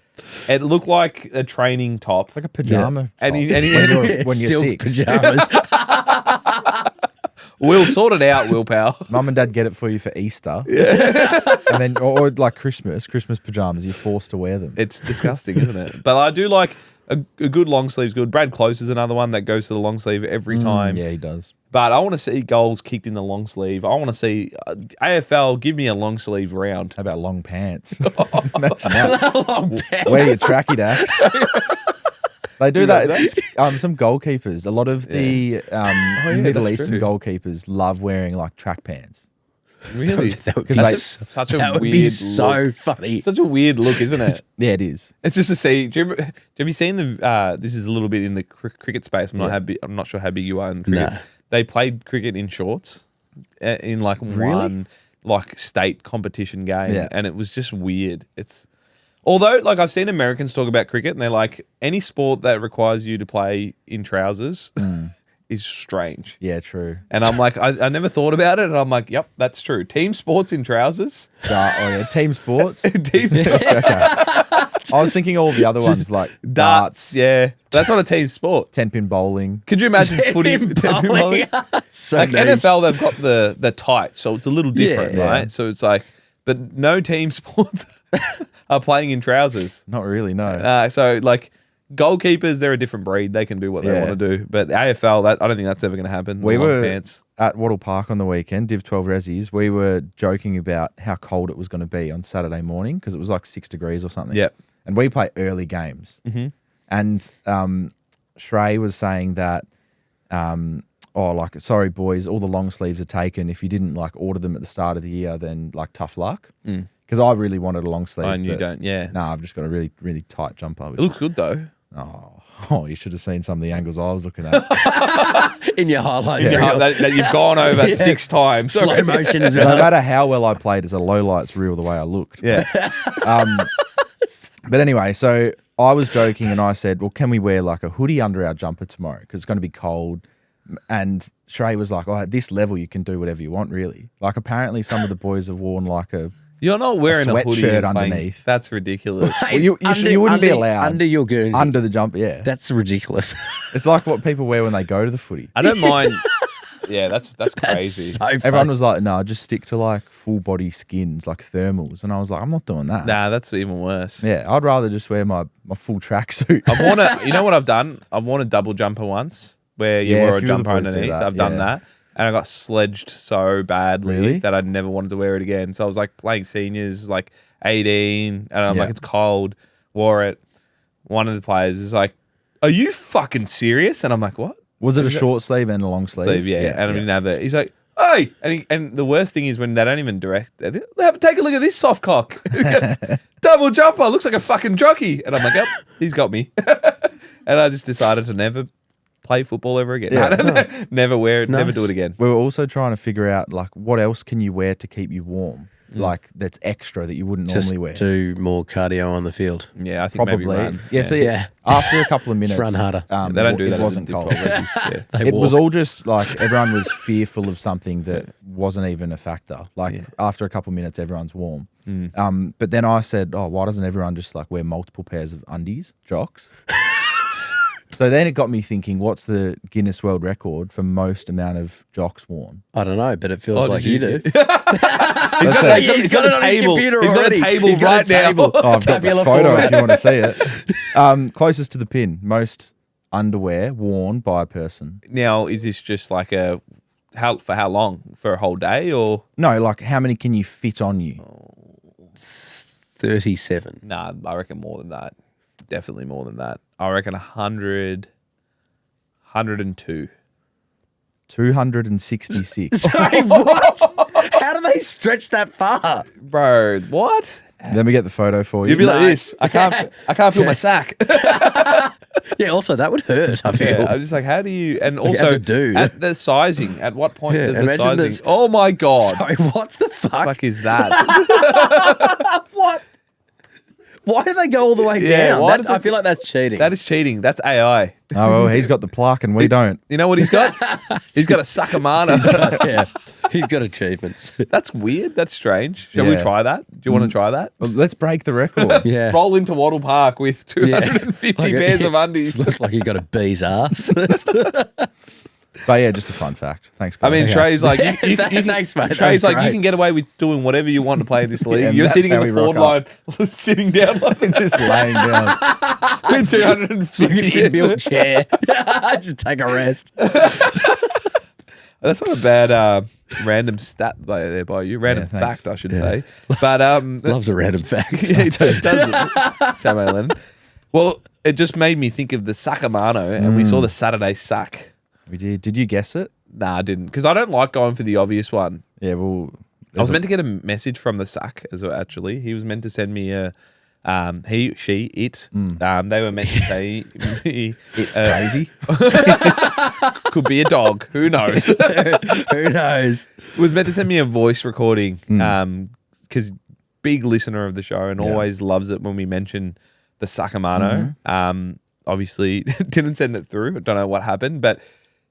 It looked like a training top. Like a pajama. And top. he when you're Silk 6. pajamas. We'll sort it out, Will Powell. Mum and dad get it for you for Easter. Yeah. And then, or like Christmas pajamas, you're forced to wear them. It's disgusting, isn't it? But I do like a good long sleeve's good. Brad Close is another one that goes to the long sleeve every time. Yeah, he does. But I want to see goals kicked in the long sleeve. I want to see AFL give me a long sleeve round. How about long pants? Imagine that. Long pants. Wear your tracky dash. They do that. Some goalkeepers, a lot of the Middle that's Eastern true. goalkeepers love wearing like track pants. Really? That would be, Such a that would weird be so look. funny. Such a weird look, isn't it? Yeah, it is. It's just to see. Have you seen the? This is a little bit in the cricket space. I'm not sure how big you are in cricket. No. They played cricket in shorts in like one like state competition game, and it was just weird. Although like I've seen Americans talk about cricket, and they're like any sport that requires you to play in trousers is strange. Yeah, true. And I'm like, I never thought about it, and I'm like, yep, that's true. Team sports in trousers. Team sports. Team sports. I was thinking all the other ones like darts. Yeah, that's not a team sport. 10-pin bowling. Could you imagine footy? 10-pin bowling? So like niche. NFL, they've got the tights, so it's a little different, Yeah. right? So it's like, but no team sports are playing in trousers. Not really, no. So like goalkeepers, they're a different breed. They can do what they want to do. But AFL, I don't think that's ever going to happen. We were pants. at Wattle Park on the weekend, Div 12 Resies. We were joking about how cold it was going to be on Saturday morning because it was like 6 degrees or something. Yep. And we play early games. Mm-hmm. And Shrey was saying that, sorry, boys, all the long sleeves are taken. If you didn't like order them at the start of the year, then like tough luck. Because I really wanted a long sleeve. And you don't, yeah. No, I've just got a really, really tight jumper. It looks good though. Oh, you should have seen some of the angles I was looking at. In your highlights. That you've gone over 6 times. Slow motion as No well. matter how well I played as a low lights reel, the way I looked. Yeah. But anyway, so I was joking and I said, well, can we wear like a hoodie under our jumper tomorrow? Because it's going to be cold. And Shrey was like, at this level, you can do whatever you want, really. Like apparently some of the boys have worn like a You're not wearing a hoodie sweatshirt and playing. underneath. That's ridiculous. Well, you wouldn't be allowed. Under your Guernsey. Under the jumper, yeah. That's ridiculous. It's like what people wear when they go to the footy. I don't mind. Yeah, that's crazy. That's so Everyone funny. was like, no, just stick to like full body skins, like thermals. And I was like, I'm not doing that. Nah, that's even worse. Yeah, I'd rather just wear my full tracksuit. I've worn a. You know what I've done? I've worn a double jumper once, where you Yeah, wore a a few of the jumper boys do underneath. that, I've done yeah. that, and I got sledged so badly Really? that I never wanted to wear it again. So I was like playing seniors, like 18, and I'm Yeah. like, it's cold. Wore it. One of the players is like, "Are you fucking serious?" And I'm like, "What?" Was it a short sleeve and a long sleeve? Sleeve, yeah. And I didn't have it. He's like, "Hey," and the worst thing is when they don't even direct. Take a look at this soft cock. He goes, double jumper, looks like a fucking jockey. And I'm like, "Yep, he's got me." And I just decided to never play football ever again. Yeah. Never wear it. Never Nice. do it again. We were also trying to figure out like what else can you wear to keep you warm, like that's extra that you wouldn't Just normally wear. do more cardio on the field. Yeah, I think Probably. maybe run. Yeah. So Yeah. after a couple of minutes, run harder. They don't do that. It wasn't in cold. Div 12 Resies. Yeah. They It was walk. all just like everyone was fearful of something that wasn't even a factor. Like after a couple of minutes, everyone's warm. But then I said, why doesn't everyone just like wear multiple pairs of undies, Jocks? So then it got me thinking, what's the Guinness World Record for most amount of Jocks worn? I don't know, but it feels Oh, like did you you- do. He's got He's got it on his computer He's got already. a table He's got right a table. now. Oh, I've got the Tabular photo format. if you want to see it. Closest to the pin, most underwear worn by a person. Now, is this just like for how long? For a whole day or? No, like how many can you fit on you? 37. Nah, I reckon more than that. Definitely more than that. I reckon 100, 102. 266. Sorry, what? How do they stretch that far? Bro, what? Let me get the photo for you. You'd be like No. this. I can't feel my sack. Yeah, also that would hurt, I feel. Yeah, I'm just like, how do you? And Like, also, as a dude. at the sizing. At what point Yeah, does the imagine sizing? this- Oh my god! Sorry, what the What fuck? the fuck is that? What? Why do they go all the way Yeah, down? why That's- does I it- feel like that's cheating. That is cheating. That's AI. Oh, well, he's got the plaque and we don't. You know what he's got? He's got a Sacamano. Yeah, he's got achievements. That's weird. That's strange. Shall we Yeah. try that? Do you want to try that? Well, let's break the record. Yeah. Roll into Wattle Park with 250 Like pairs of undies. Looks like you got a bee's ass. But yeah, just a fun fact. Thanks, I guys. mean, Trey's like, you Thanks, mate. That Trey's was like, you great. can get away with doing whatever you want to play in this league. Yeah, You're that's sitting in how the we rock forward line, sitting down like just laying down. with 250 Like an pairs. inbuilt chair. Just take a rest. That's not a bad random stat there by you. Random Yeah, thanks. fact, I should say. But Loves a random fact. yeah, it does. Jamo Lennon. Well, it just made me think of the Sacamano, and we saw the Saturday Sack. We did. Did you guess it? Nah, I didn't, because I don't like going for the obvious one. Yeah, well. I was meant to get a message from the Sack as well, actually. He was meant to send me a he, she, it. They were meant to say me, It's crazy. could be a dog. Who knows? Who knows? Was meant to send me a voice recording because big listener of the show and always loves it when we mention the Sacamano. Obviously didn't send it through. I don't know what happened, but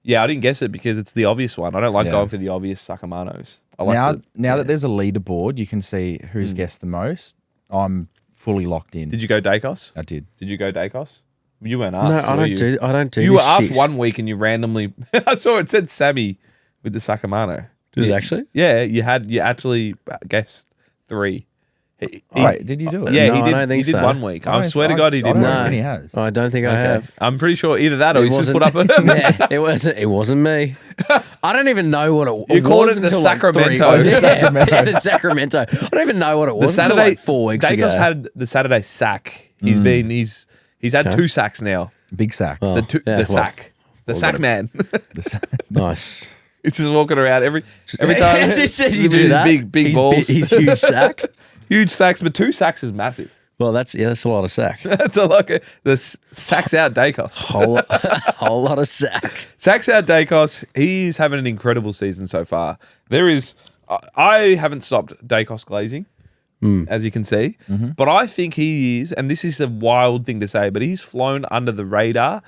yeah, I didn't guess it because it's the obvious one. I don't like going for the obvious Sacamanos. I like Now that there's a leaderboard, you can see who's guessed the most. I'm fully locked in. Did you go Daicos? I did. Did you go Daicos? You weren't No, asked. I don't do. You were this asked shit. one week and you randomly. I saw it said Sammy with the Sacamano. Did it actually? Yeah, you actually guessed 3. Wait, did you do it? Yeah, No, he I did. don't think he did so. 1 week. I swear to God, he I did. don't No. reckon he has. I don't think I have. I'm pretty sure either that or he's just put up a. Yeah, it wasn't me. I don't even know what it was. You called it the until Sacramento. Like 3 The Sacramento. Yeah, the Sacramento. I don't even know what it was. The until Saturday like 4 weeks ago. Daicos had the Saturday sack. He's had 2 sacks now. Big sack. Oh, The sack. The sack man. Nice. He's just walking around every time. It just says you with do his that. Big balls. He's huge sack. Huge sacks, but 2 sacks is massive. Well, that's a lot of sack. That's a lot. The sacks out Daicos. Whole lot of sack. Sacks out Daicos. He's having an incredible season so far. I haven't stopped Daicos glazing, as you can see, but I think he is, and this is a wild thing to say, but he's flown under the radar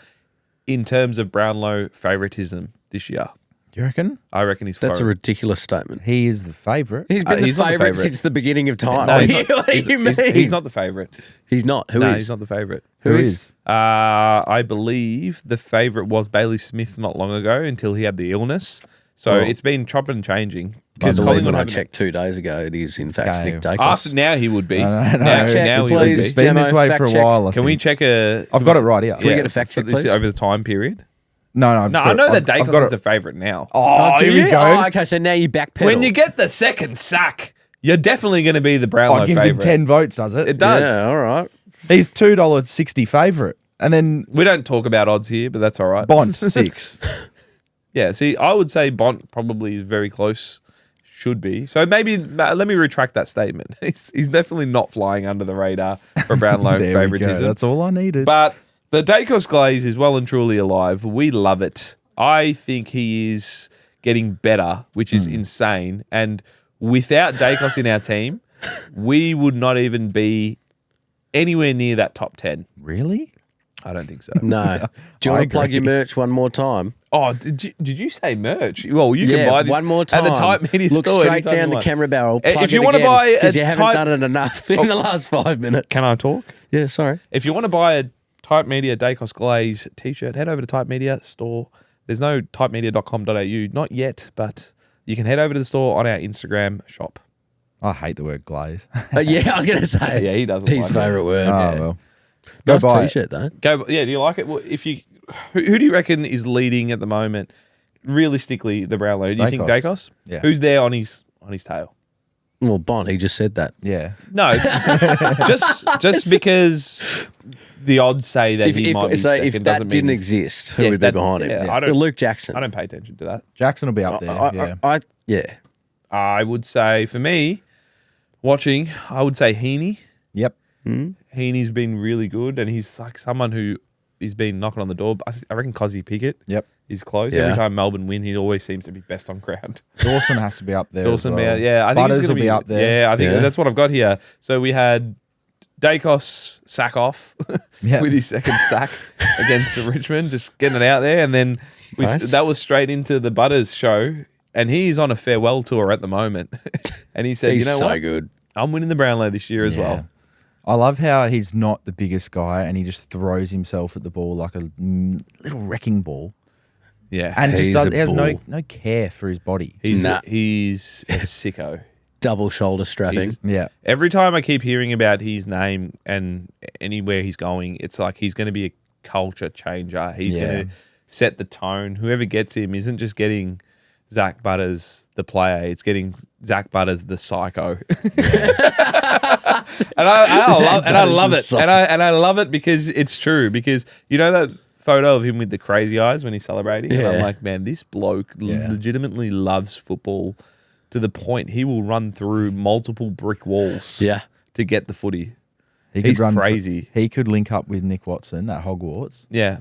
in terms of Brownlow favoritism this year. Do you reckon? I reckon he's. That's a flown. ridiculous statement. He is the favourite. He's been he's the not the favourite favourite. since the beginning of time. No, What he's do not- you mean? he's not the favorite. He's not. Who No, is? he's not the favorite. Who is? I believe the favorite was Bailey Smith not long ago until he had the illness. So it's been chopping and changing. I Because believe Collingwood when I haven't- checked 2 days ago, it is in fact Okay. Nick Daicos. After now he would be. No. Now, Check, now he would please. be. It's been this Jamo, way fact for a check. while. I Can we think. check a? I've got it right here. Can we get a fact for check, this please? over the time period? No, I've No, just I got know it. that I've Daicos got is the it. favorite now. Oh, do here you? we go. Oh, okay, so now you backpedal. When you get the second sack, you're definitely going to be the Brownlow it gives favorite. him 10 votes, does it? It does. Yeah, all right. He's $2.60 favourite. And then We don't talk about odds here, but that's all right. Bond, 6. Yeah, see, I would say Bont probably is very close. Should be. So maybe let me retract that statement. He's definitely not flying under the radar for Brownlow There we go. favoritism. That's all I needed. But the Daicos Glaze is well and truly alive. We love it. I think he is getting better, which is insane. And without Daicos in our team, we would not even be anywhere near that top 10. Really? I don't think so. No. Do you I want to plug agree. your merch one more time? Oh, did you say merch? Well, you can buy this one more time. at the Type Media Look store. straight anytime down you the want. camera barrel. If you want to buy because a you haven't Type- done it enough in the last 5 minutes. Can I talk? Yeah, sorry. If you want to buy a Type Media Daicos Glaze t-shirt, head over to Type Media store. There's no typemedia.com.au, not yet, but you can head over to the store on our Instagram shop. I hate the word glaze. Yeah, I was going to say. Yeah, he doesn't His like it. favourite word. Oh, yeah. well. Go Nice buy it. t-shirt, though. Go, yeah, do you like it? Well, if you, who do you reckon is leading at the moment? Realistically, the Brownlow. Do you think Daicos. Daicos? Yeah. Who's there on his tail? Well, Bond, he just said that. Yeah. No, just because the odds say that he might be second if that doesn't didn't mean exist, who Yeah, would be that- behind him? yeah, Yeah. I don't- Luke Jackson. I don't pay attention to that. Jackson will be up there. Yeah. Yeah. I would say for me, watching, I would say Heaney. Yep. Heaney's been really good, and he's like someone who he's been knocking on the door. I reckon Cozzy Pickett Yep. is close. Yeah. Every time Melbourne win, he always seems to be best on ground. Dawson has to be up there. Dawson, as well. yeah, I think Butters it's going will to be up there. Yeah, I think Yeah. that's what I've got here. So we had Daicos sack off Yeah. with his second sack against Richmond, just getting it out there, and then Nice. that was straight into the Butters show, and he's on a farewell tour at the moment, and he said, He's "You know so what? good. I'm winning the Brownlow this year as Yeah. well." I love how he's not the biggest guy and he just throws himself at the ball like a little wrecking ball Yeah, and He's just a he has bull. no care for his body. he's Nah. he's a sicko. Double shoulder strapping. He's- Yeah. Every time I keep hearing about his name and anywhere he's going, it's like he's going to be a culture changer. He's Yeah. going to set the tone. Whoever gets him isn't just getting Zak Butters, the player. It's getting Zak Butters, the psycho. and I love the it. psycho. And I love it because it's true. Because you know that photo of him with the crazy eyes when he's celebrating? And I'm Yeah. like, man, this bloke Yeah. legitimately loves football to the point he will run through multiple brick walls Yeah. to get the footy. He He's run crazy. he could link up with Nick Watson at Hogwarts Yeah.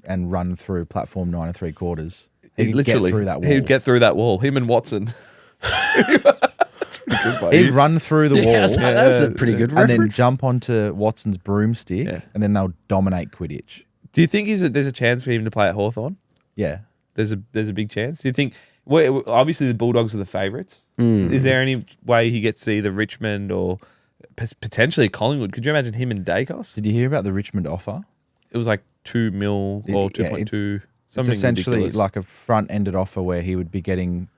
and run through platform 9 3/4. He He'd could get through that wall. He'd get through that wall. Him and Watson. That's pretty good, mate. He'd run through the wall. That's a pretty good and then reference. jump onto Watson's broomstick, Yeah. and then they'll dominate Quidditch. Do you think there's a chance for him to play at Hawthorn? Yeah. There's a big chance. Do you think? Well, obviously the Bulldogs are the favourites. Mm. Is there any way he gets to either Richmond or Potentially Collingwood. Could you imagine him and Daicos? Did you hear about the Richmond offer? It was like 2 mil or 2.2. It's essentially ridiculous. like a front-ended offer where he would be getting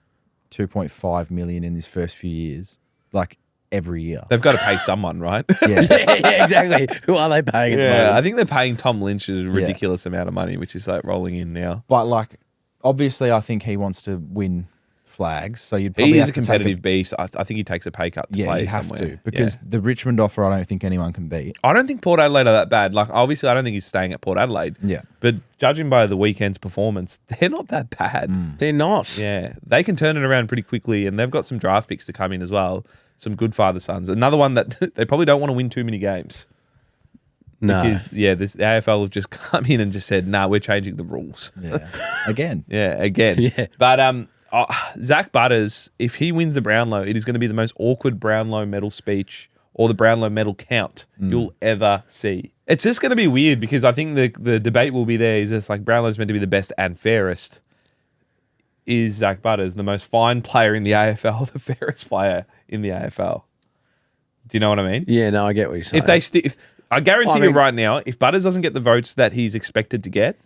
2.5 million in his first few years, like every year. They've got to pay someone, right? Yeah. yeah, exactly. Who are they paying at the moment? I think they're paying Tom Lynch a ridiculous amount of money, which is like rolling in now. But like, obviously, I think he wants to win flags, so you'd probably He have is a to take competitive beast. I think he takes a pay cut to play you'd have somewhere. to, because the Richmond offer, I don't think anyone can beat. I don't think Port Adelaide are that bad. Like, obviously, I don't think he's staying at Port Adelaide. Yeah. But judging by the weekend's performance, they're not that bad. They're not. Yeah. They can turn it around pretty quickly, and they've got some draft picks to come in as well. Some good father-sons. Another one that they probably don't want to win too many games. No. Because, the AFL have just come in and just said, nah, we're changing the rules. Yeah. Again. Again. Yeah. But Zak Butters, if he wins the Brownlow, it is going to be the most awkward Brownlow medal speech or the Brownlow medal count you'll ever see. It's just going to be weird because I think the debate will be there. Is it's like Brownlow's meant to be the best and fairest. Is Zak Butters the most fine player in the AFL, the fairest player in the AFL? Do you know what I mean? Yeah, no, I get what you're saying. If I guarantee you right now, if Butters doesn't get the votes that he's expected to get,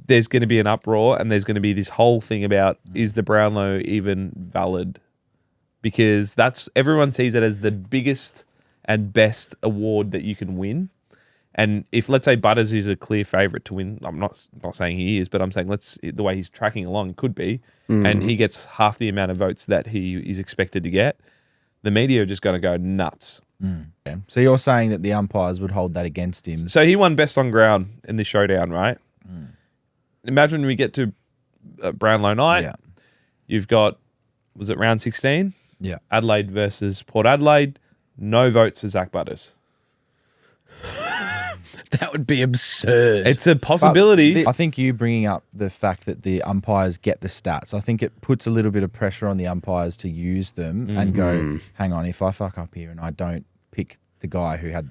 there's going to be an uproar and there's going to be this whole thing about, is the Brownlow even valid? Because everyone sees it as the biggest and best award that you can win. And if, let's say, Butters is a clear favourite to win, I'm not saying he is, but I'm saying the way he's tracking along could be, and he gets half the amount of votes that he is expected to get, the media are just going to go nuts. Yeah. So you're saying that the umpires would hold that against him? So he won best on ground in this showdown, right? Imagine we get to Brownlow night. Yeah. You've got, was it round 16? Yeah. Adelaide versus Port Adelaide. No votes for Zak Butters. That would be absurd. It's a possibility. I think you bringing up the fact that the umpires get the stats, I think it puts a little bit of pressure on the umpires to use them and go, hang on, if I fuck up here and I don't pick the guy who had,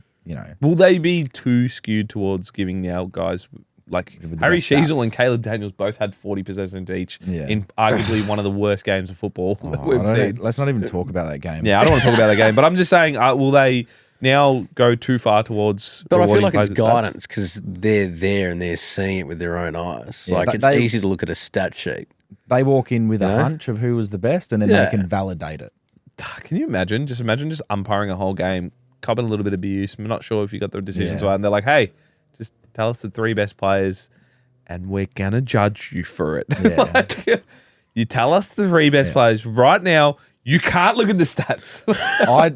Will they be too skewed towards giving the out guys, like Harry best Sheasel stats. and Caleb Daniels both had 40% each Yeah. in arguably one of the worst games of football that we've seen. Let's not even talk about that game. Yeah, I don't want to talk about that game, but I'm just saying, will they now go too far towards? But I feel like rewarding it's players with stats? guidance because they're there and they're seeing it with their own eyes. Yeah, like but it's easy to look at a stat sheet. They walk in with a Yeah. hunch of who was the best and then Yeah. they can validate it. Can you imagine? Just imagine just umpiring a whole game, copping a little bit of abuse. I'm not sure if you got the decisions Yeah. right, and they're like, "Hey, just tell us the 3 best players, and we're gonna judge you for it." Yeah. Like, you tell us the 3 best players right now. You can't look at the stats.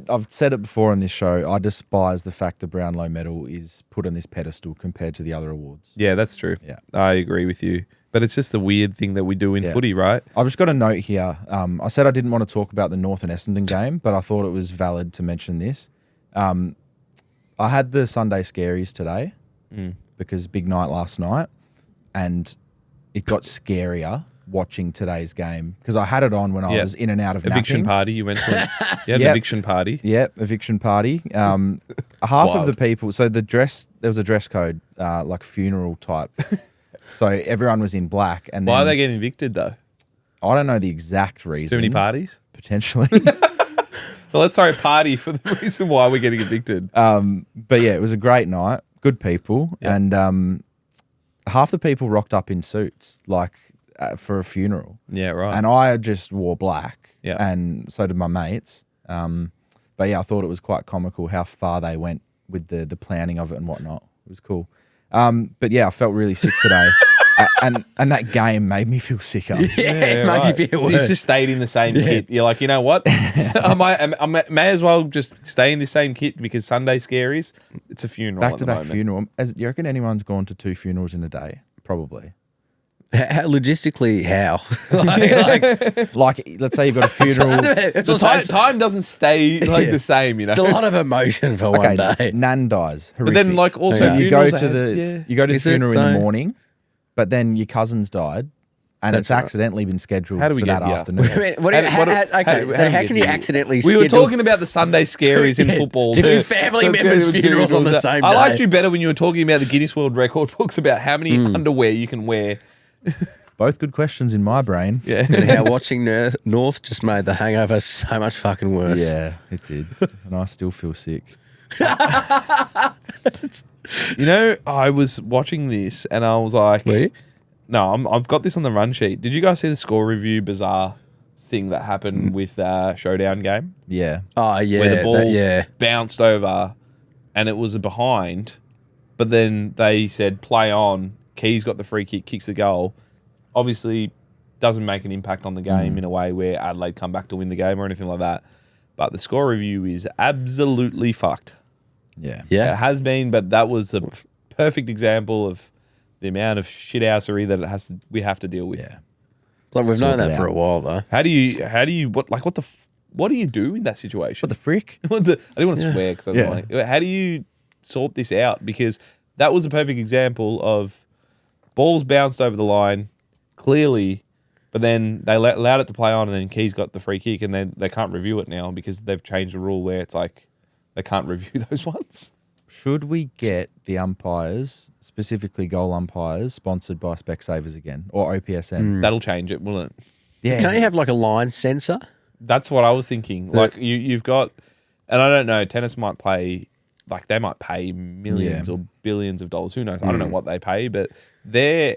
I've said it before on this show. I despise the fact the Brownlow medal is put on this pedestal compared to the other awards. Yeah, that's true. Yeah. I agree with you. But it's just the weird thing that we do in footy, right? I've just got a note here. I said I didn't want to talk about the North and Essendon game, but I thought it was valid to mention this. I had the Sunday Scaries today because big night last night, and it got scarier watching today's game because I had it on when I was in and out of eviction napping. party. You went to you had an eviction party. Yep, eviction party. Half of the people. So there was a dress code, like funeral type. So everyone was in black. And Why then, are they getting evicted though? I don't know the exact reason. Too many parties? Potentially. So let's throw a party for the reason why we're getting evicted. But yeah, it was a great night. Good people. Yeah. And half the people rocked up in suits, like for a funeral. Yeah, right. And I just wore black. Yeah. And so did my mates. But yeah, I thought it was quite comical how far they went with the planning of it and whatnot. It was cool. But yeah, I felt really sick today. And that game made me feel sicker. It makes you feel So worse. you just stayed in the same kit. You're like, you know what? I may as well just stay in the same kit because Sunday Scaries, it's a funeral at the Back-to-back moment. funeral. You reckon anyone's gone to 2 funerals in a day? Probably. Logistically, how? Like, let's say you've got a funeral. It's So also- time doesn't stay like the same, you know. it's a lot of emotion for one day. Nan dies. But then, Horrific. like, also you go funerals to are- the yeah. you go to the Is it funeral in the though? morning, but then your cousin's died, and That's it's right. accidentally been scheduled How do we for get that here? afternoon. Okay, How do so we how get can you here? accidentally We were schedule- talking about the Sunday Scaries in football. Two family members' funerals on the same I day. liked you better when you were talking about the Guinness World Record books about how many underwear you can wear. Both good questions in my brain. Yeah. And how watching North just made the hangover so much fucking worse. Yeah, it did. And I still feel sick. You know, I was watching this and I was like, Were you? no, I've got this on the run sheet. Did you guys see the score review bizarre thing that happened with Showdown game? Yeah. Oh, yeah. Where the ball – bounced over and it was a behind, but then they said play on. Keys got the free kick, kicks the goal. Obviously, doesn't make an impact on the game in a way where Adelaide come back to win the game or anything like that. But the score review is absolutely fucked. Yeah. Yeah. It has been, but that was a perfect example of the amount of shithousery that we have to deal with. Yeah. Like, we've known Sort it that for out. a while, though. How do you what do you do in that situation? What the frick? I didn't want to swear because I don't Yeah. want to. How do you sort this out? Because that was a perfect example of balls bounced over the line clearly, but then they allowed it to play on, and then Keys got the free kick, and then they can't review it now because they've changed the rule where it's like they can't review those ones. Should we get the umpires, specifically goal umpires, sponsored by Specsavers again or OPSN? That'll change it, won't it? Yeah. Can't you have like a line sensor? That's what I was thinking. Like you've got, and I don't know, tennis might play, like they might pay millions or billions of dollars. Who knows? I don't know what they pay, but they're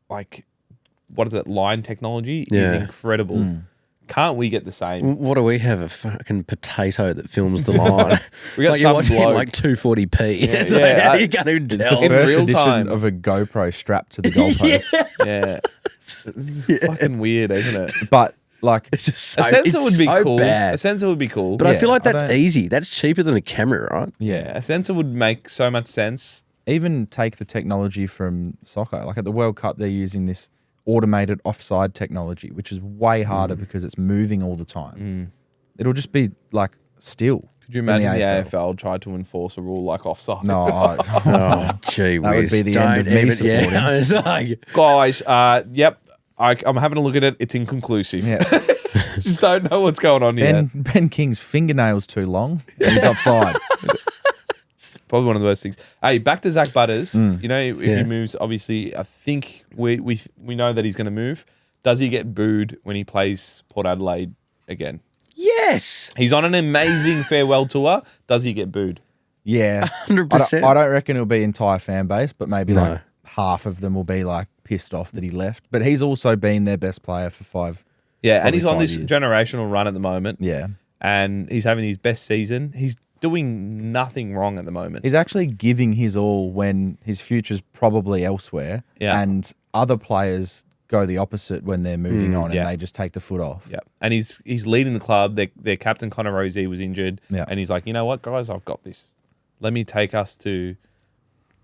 like, what is it? Line technology is incredible. Can't we get the same? What do we have? A fucking potato that films the line. We got like you're some watching it bloke. like 240p. It's yeah, like, how are you going to It's tell? the first real edition time. of a GoPro strapped to the goalpost. Yeah. This is fucking weird, isn't it? But like, It's just so, A sensor it's would be so cool. bad. A sensor would be cool. But I feel like I that's don't- easy. That's cheaper than a camera, right? yeah, a sensor would make so much sense. even take the technology from soccer. Like at the World Cup, they're using this automated offside technology, which is way harder because it's moving all the time. It'll just be like still. Could you in the imagine the AFL. AFL tried to enforce a rule like offside? No, Oh, gee That would whiz. be the Don't end of me even, supporting. yeah, it's like, Guys, yep. I'm having a look at it. It's inconclusive. yeah. Just don't know what's going on yet. Ben King's fingernails too long. He's offside. Probably one of the worst things. Hey, back to Zak Butters. You know, if Yeah. he moves, obviously, I think we know that he's going to move. Does he get booed when he plays Port Adelaide again? yes. He's on an amazing farewell tour. Does he get booed? Yeah, 100%. I don't reckon it'll be entire fan base, but maybe No. like half of them will be like pissed off that he left. But he's also been their best player for 5. Yeah, and Probably he's on 5 this years. generational run at the moment. Yeah, And he's having his best season. He's doing nothing wrong at the moment. he's actually giving his all when his future's probably elsewhere. Yeah. And other players go the opposite when they're moving on and yeah. they just take the foot off. Yeah, and he's leading the club. Their captain Connor Rosie was injured, Yeah. and he's like, you know what, guys, I've got this. Let me take us to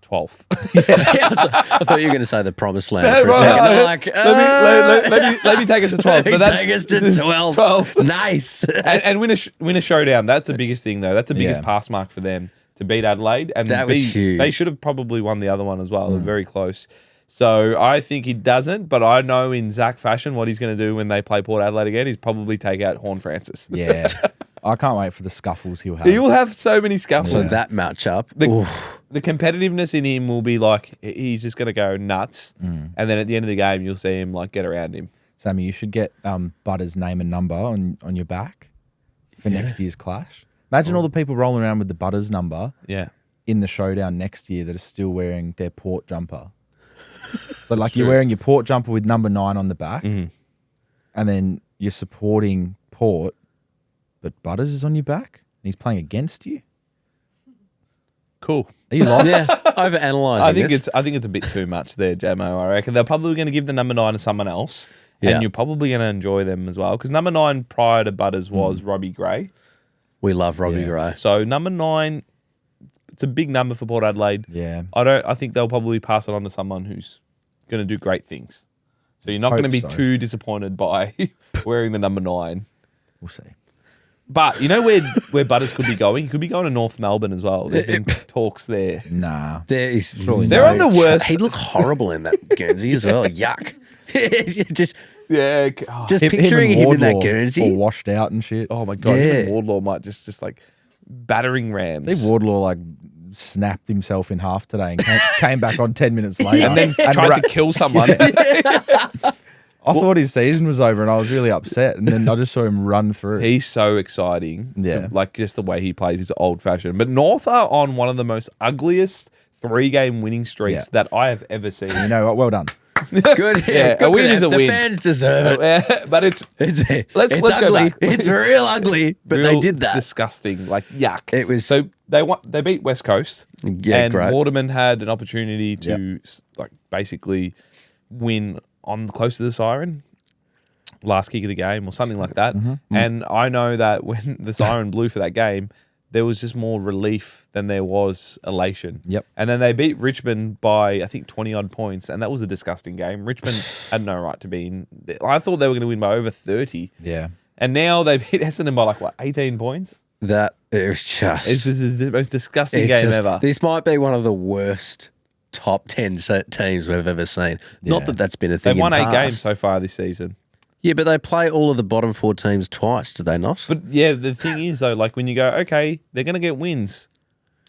12th. I thought you were going to say the promised land for a second. I'm like, let me take us to 12th. let me But that's take us to 12. 12. Nice. and win a showdown. That's the biggest thing, though. That's the biggest Yeah. pass mark for them to beat Adelaide. And That was huge. They should have probably won the other one as well. They're very close. So I think he doesn't, but I know in Zach fashion what he's going to do when they play Port Adelaide again is probably take out Horn Francis. Yeah. I can't wait for the scuffles he'll have. He will have so many scuffles. So that matchup. The competitiveness in him will be like he's just going to go nuts, and then at the end of the game you'll see him like get around him. Sammy, you should get Butters' name and number on your back for next year's clash. Imagine all the people rolling around with the Butters number Yeah, in the showdown next year that are still wearing their Port jumper. So like you're wearing your Port jumper with number 9 on the back, and then you're supporting Port, but Butters is on your back and he's playing against you. cool. Are you lost? Yeah, overanalyzing I think it's a bit too much there, Jamo. I reckon they're probably going to give the number 9 to someone else, Yeah. and you're probably going to enjoy them as well because number 9 prior to Butters was Robbie Gray. We love Robbie Yeah. Gray. So number 9, it's a big number for Port Adelaide. Yeah. I think they'll probably pass it on to someone who's going to do great things. So you're not going to be Hope so. too disappointed by wearing the number 9. We'll see. But you know where Butters could be going? He could be going to North Melbourne as well. There's been talks there. Nah. There is They're on the worst. He looked horrible in that Guernsey as well. Yuck. just Yeah. just Him picturing and him in that Wardlaw Guernsey. all washed out and shit. Oh my god, Yeah. even Wardlaw might just like battering rams. I think Wardlaw like snapped himself in half today and came back on 10 minutes later. And then tried to kill someone. I thought his season was over and I was really upset. And then I just saw him run through. He's so exciting. Yeah. Like just the way he plays, he's old fashioned. But North are on one of the most ugliest 3-game winning streaks that I have ever seen. You know what? Well done. Good. Yeah, good a win is a the win. The fans deserve it. But it's It's let's ugly. go back. It's real ugly, but real they did that. disgusting. Like yuck. It was so they beat West Coast. Yeah, and great. Waterman had an opportunity to like basically win on close to the siren. Last kick of the game or something like that. And I know that when the siren blew for that game, there was just more relief than there was elation. Yep. And then they beat Richmond by, I think, 20-odd points, and that was a disgusting game. Richmond had no right to be in. I thought they were going to win by over 30. Yeah. And now they beat Essendon by, like, what, 18 points? That it was just. It's just the most disgusting game ever. This might be one of the worst top 10 teams we've ever seen. Not that that's been a thing. They've won in 8 past. games so far this season. Yeah, but they play all of the bottom 4 teams twice, do they not? But yeah, the thing is though, like when you go, okay, they're going to get wins.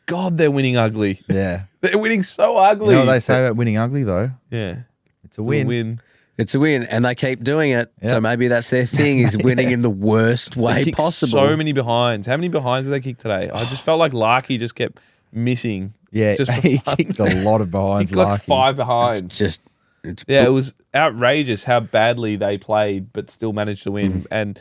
God, they're winning ugly. Yeah. They're winning so ugly. You know what they say about winning ugly, though? Yeah. It's a win. It's a win, and they keep doing it. Yep. So maybe that's their thing, is winning in the worst They way kicked possible. so many behinds. How many behinds did they kick today? I just felt like Larky just kept missing. Yeah, just for he fun. kicked a lot of He behinds. kicked like Larky. 5 behinds. It Was outrageous how badly they played, but still managed to win. And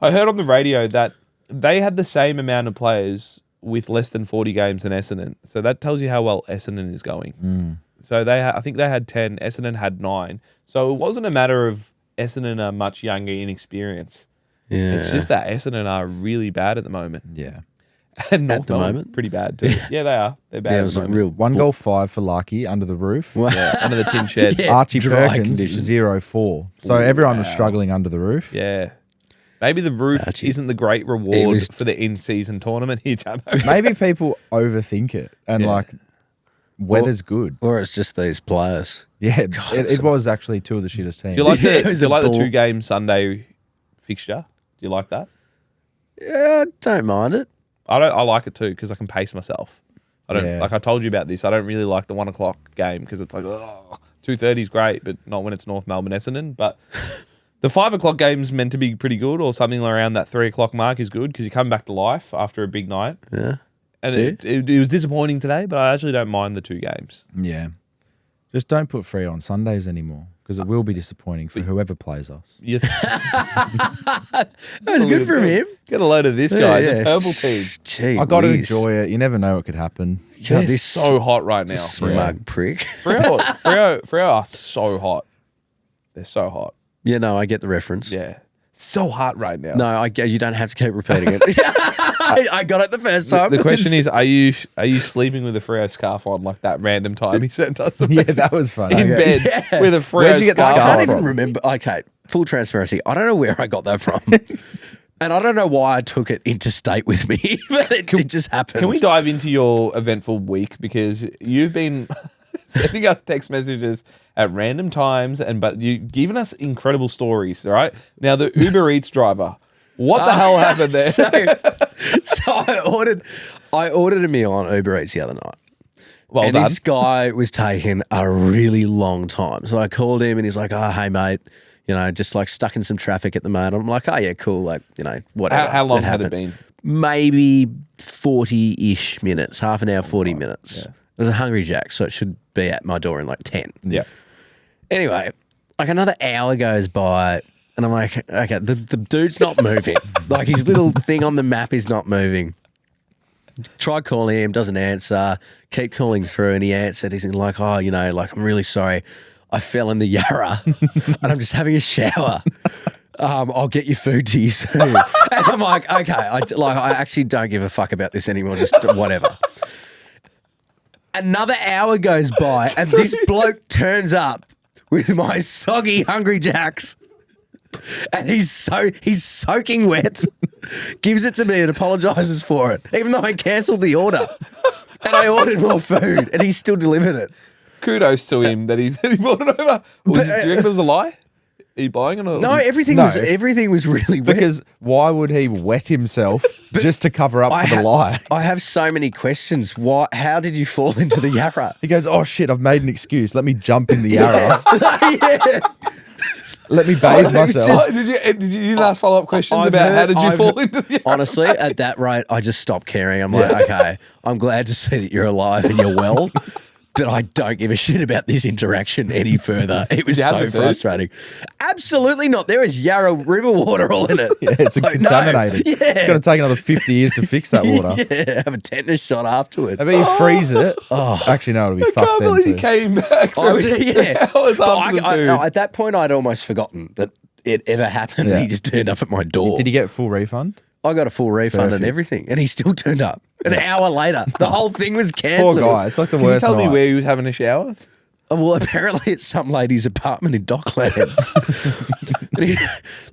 I heard on the radio that they had the same amount of players with less than 40 games than Essendon. So that tells you how well Essendon is going. So I think they had 10, Essendon had 9. So it wasn't a matter of Essendon are much younger in experience. Yeah. It's just that Essendon are really bad at the moment. Yeah. And North At the Melbourne, moment? pretty bad too. Yeah, they are. They're bad. Yeah, it at was the a moment. real 1 goal 5 for Larky under the roof. Yeah, under the tin shed. Yeah. Archie Dry Perkins, conditions. 0-4. So everyone was struggling under the roof. Yeah. Maybe the roof Archie. isn't the great reward for the in-season tournament here, Jamo. Maybe people overthink it and weather's good. Or it's just these players. Yeah, it was actually 2 of the shittest teams. Do you like Yeah, it the was do you a like the ball. 2-game Sunday fixture? Do you like that? Yeah, I don't mind it. I don't. I like it too because I can pace myself. I don't Yeah. like. I told you about this. I don't really like the 1 o'clock game because it's like 2:30 is great, but not when it's North Melbourne Essendon. But the 5 o'clock game's meant to be pretty good, or something around that 3 o'clock mark is good because you come back to life after a big night. Yeah. And it was disappointing today, but I actually don't mind the 2 games. Yeah. Just don't put free on Sundays anymore because it will be disappointing for whoever plays us. You That was good from him. Get a load of this guy, Yeah. the purple team. Gee I got to whiz. enjoy it. You never know what could happen. God, They're this so hot right now. smug prick. Freo are so hot. They're so hot. Yeah, no, I get the reference. Yeah. So hot right now. No, I get. You don't have to keep repeating it. I got it the first time. The question is, are you sleeping with a Freo scarf on like that random time he sent us? Yeah, that was fun. In bed with a Freo Where'd you get the scarf I scarf can't on. from? even remember. Okay, full transparency. I don't know where I got that from. And I don't know why I took it interstate with me, but it just happened. Can we dive into your eventful week? Because you've been sending us text messages at random times, but you've given us incredible stories, right? Now, the Uber Eats driver, what the hell happened there? So I ordered a meal on Uber Eats the other night. Well and done. this guy was taking a really long time. So I called him and he's like, oh, hey, mate, just like stuck in some traffic at the moment. I'm like, oh, yeah, cool. Like, whatever. How long That had it happens. been? Maybe 40-ish minutes, half an hour, 40 minutes. yeah. It was a Hungry Jack, so it should be at my door in like 10. Yeah. Anyway, like another hour goes by and I'm like, okay, the dude's not moving. Like his little thing on the map is not moving. Try calling him, doesn't answer. Keep calling through and he answered. He's like, oh, like I'm really sorry. I fell in the Yarra and I'm just having a shower. I'll get your food to you soon. And I'm like, okay, I actually don't give a fuck about this anymore. Just whatever. Another hour goes by and this bloke turns up with my soggy Hungry Jacks and he's soaking wet, gives it to me and apologises for it, even though I cancelled the order and I ordered more food and he still delivered it. Kudos to him that he brought it over. Do you reckon it was a lie? Are you buying it? Or? No, everything was really wet. Because why would he wet himself just to cover up for the lie? I have so many questions. How did you fall into the Yarra? He goes, oh shit, I've made an excuse. Let me jump in the Yarra. Let me bathe myself. Did you ask follow-up questions about how did you fall into the Yarra? Honestly, at that rate, I just stopped caring. I'm like, okay, I'm glad to see that you're alive and you're well. But I don't give a shit about this interaction any further. It was so frustrating. Absolutely not. There is Yarra river water all in it. Yeah, it's contaminated. No. Yeah. It's going to take another 50 years to fix that water. Yeah, have a tetanus shot afterward. I mean, you freeze it. Actually, no, it'll be fucked then I can't believe you came back. Hours At that point, I'd almost forgotten that it ever happened. Yeah. He just turned up at my door. Did he get full refund? I got a full refund and everything, and he still turned up an hour later. The whole thing was cancelled. Poor guy. It's like the Can worst you tell me night. where he was having a shower? Well, apparently it's some lady's apartment in Docklands.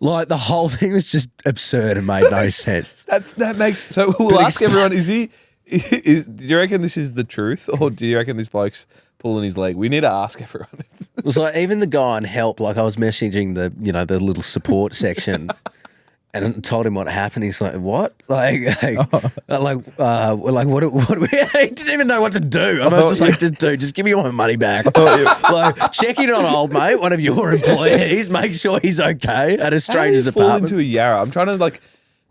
Like the whole thing was just absurd and made no sense. That makes so. We'll ask everyone: do you reckon this is the truth, or do you reckon this bloke's pulling his leg? We need to ask everyone. It was like even the guy on help. Like I was messaging the little support section. And told him what happened. He's like, "What? Like what? He didn't even know what to do." I was just like, "Just give me all my money back." Like, check in on old mate, one of your employees. Make sure he's okay at a stranger's apartment. Into a Yarra. I'm trying to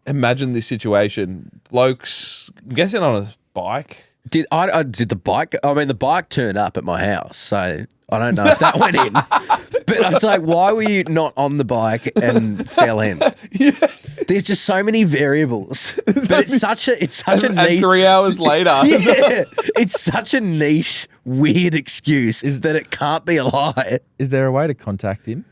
imagine this situation. Blokes, I'm guessing on a bike. Did the bike? I mean, the bike turned up at my house, so I don't know if that went in. But I was like, why were you not on the bike and fell in? Yeah. There's just so many variables. But it's such a niche. And 3 hours later. Yeah. It's such a niche, weird excuse is that it can't be a lie. Is there a way to contact him?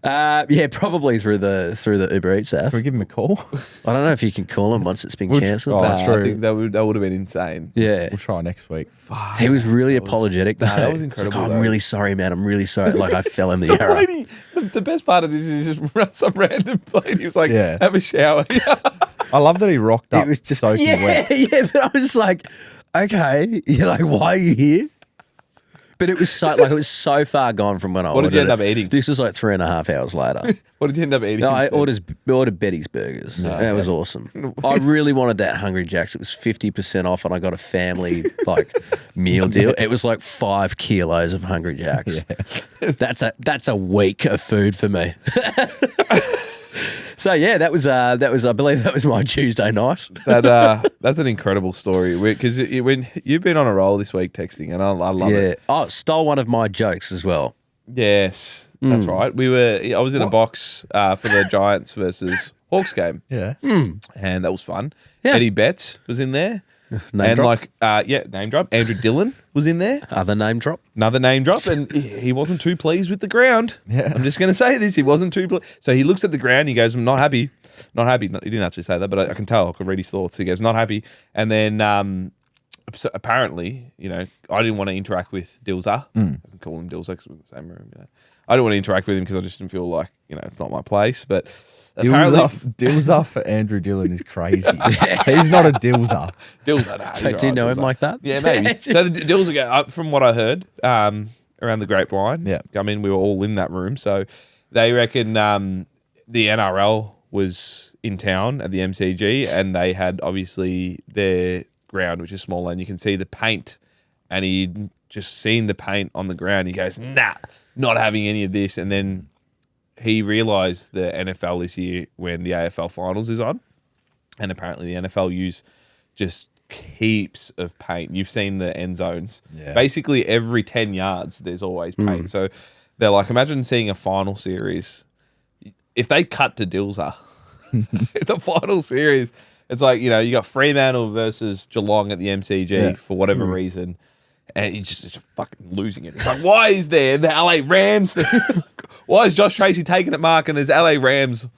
Yeah, probably through the Uber Eats app. Can we give him a call? I don't know if you can call him once it's been cancelled. I think that would have been insane. Yeah. We'll try next week. He was really apologetic. That was incredible. Like, I'm really sorry, man. I'm really sorry. Like I fell in the Yarra. The best part of this is just some random lady was like, have a shower. I love that he rocked up. It was just soaking wet. Yeah, but I was like, okay, you're like, why are you here? But it was so far gone from when I ordered it. What did you end up eating? This was like 3.5 hours later. What did you end up eating? No, I ordered Betty's Burgers. No, that was awesome. I really wanted that Hungry Jack's. It was 50% off, and I got a family meal deal. It was like 5 kilos of Hungry Jack's. Yeah. That's a week of food for me. So yeah, that was I believe that was my Tuesday night. That's an incredible story because when you've been on a roll this week texting, and I love it. Oh, stole one of my jokes as well. Yes, that's right. I was in a box for the Giants versus Hawks game. Yeah, and that was fun. Yeah. Eddie Betts was in there. Name drop. Name drop. Andrew Dillon was in there. Another name drop, and he wasn't too pleased with the ground. Yeah. I'm just going to say this. He wasn't too pleased. So he looks at the ground. He goes, "I'm not happy. Not happy." He didn't actually say that, but I can tell. I can read his thoughts. He goes, "Not happy." And then so apparently, I didn't want to interact with Dilsa. I can call him Dilsa because we're in the same room. I didn't want to interact with him because I just didn't feel like it's not my place. But Dilsa for Andrew Dillon is crazy. He's not a Dilsa. Dilsa, nah, so do you know him like that? Yeah, maybe. So the Dilsa go from what I heard around the grapevine. Yeah, I mean we were all in that room, so they reckon the NRL was in town at the MCG, and they had obviously their ground, which is smaller, and you can see the paint, and he'd just seen the paint on the ground. He goes, "Nah, not having any of this," and then he realised the NFL this year when the AFL finals is on, and apparently the NFL use just heaps of paint. You've seen the end zones. Yeah. Basically every 10 yards there's always paint. So they're like, imagine seeing a final series. If they cut to Dilsa, the final series, it's like, you got Fremantle versus Geelong at the MCG for whatever reason. And he's just fucking losing it. It's like, why is there the LA Rams there? Why is Josh Tracy taking it, Mark, and there's LA Rams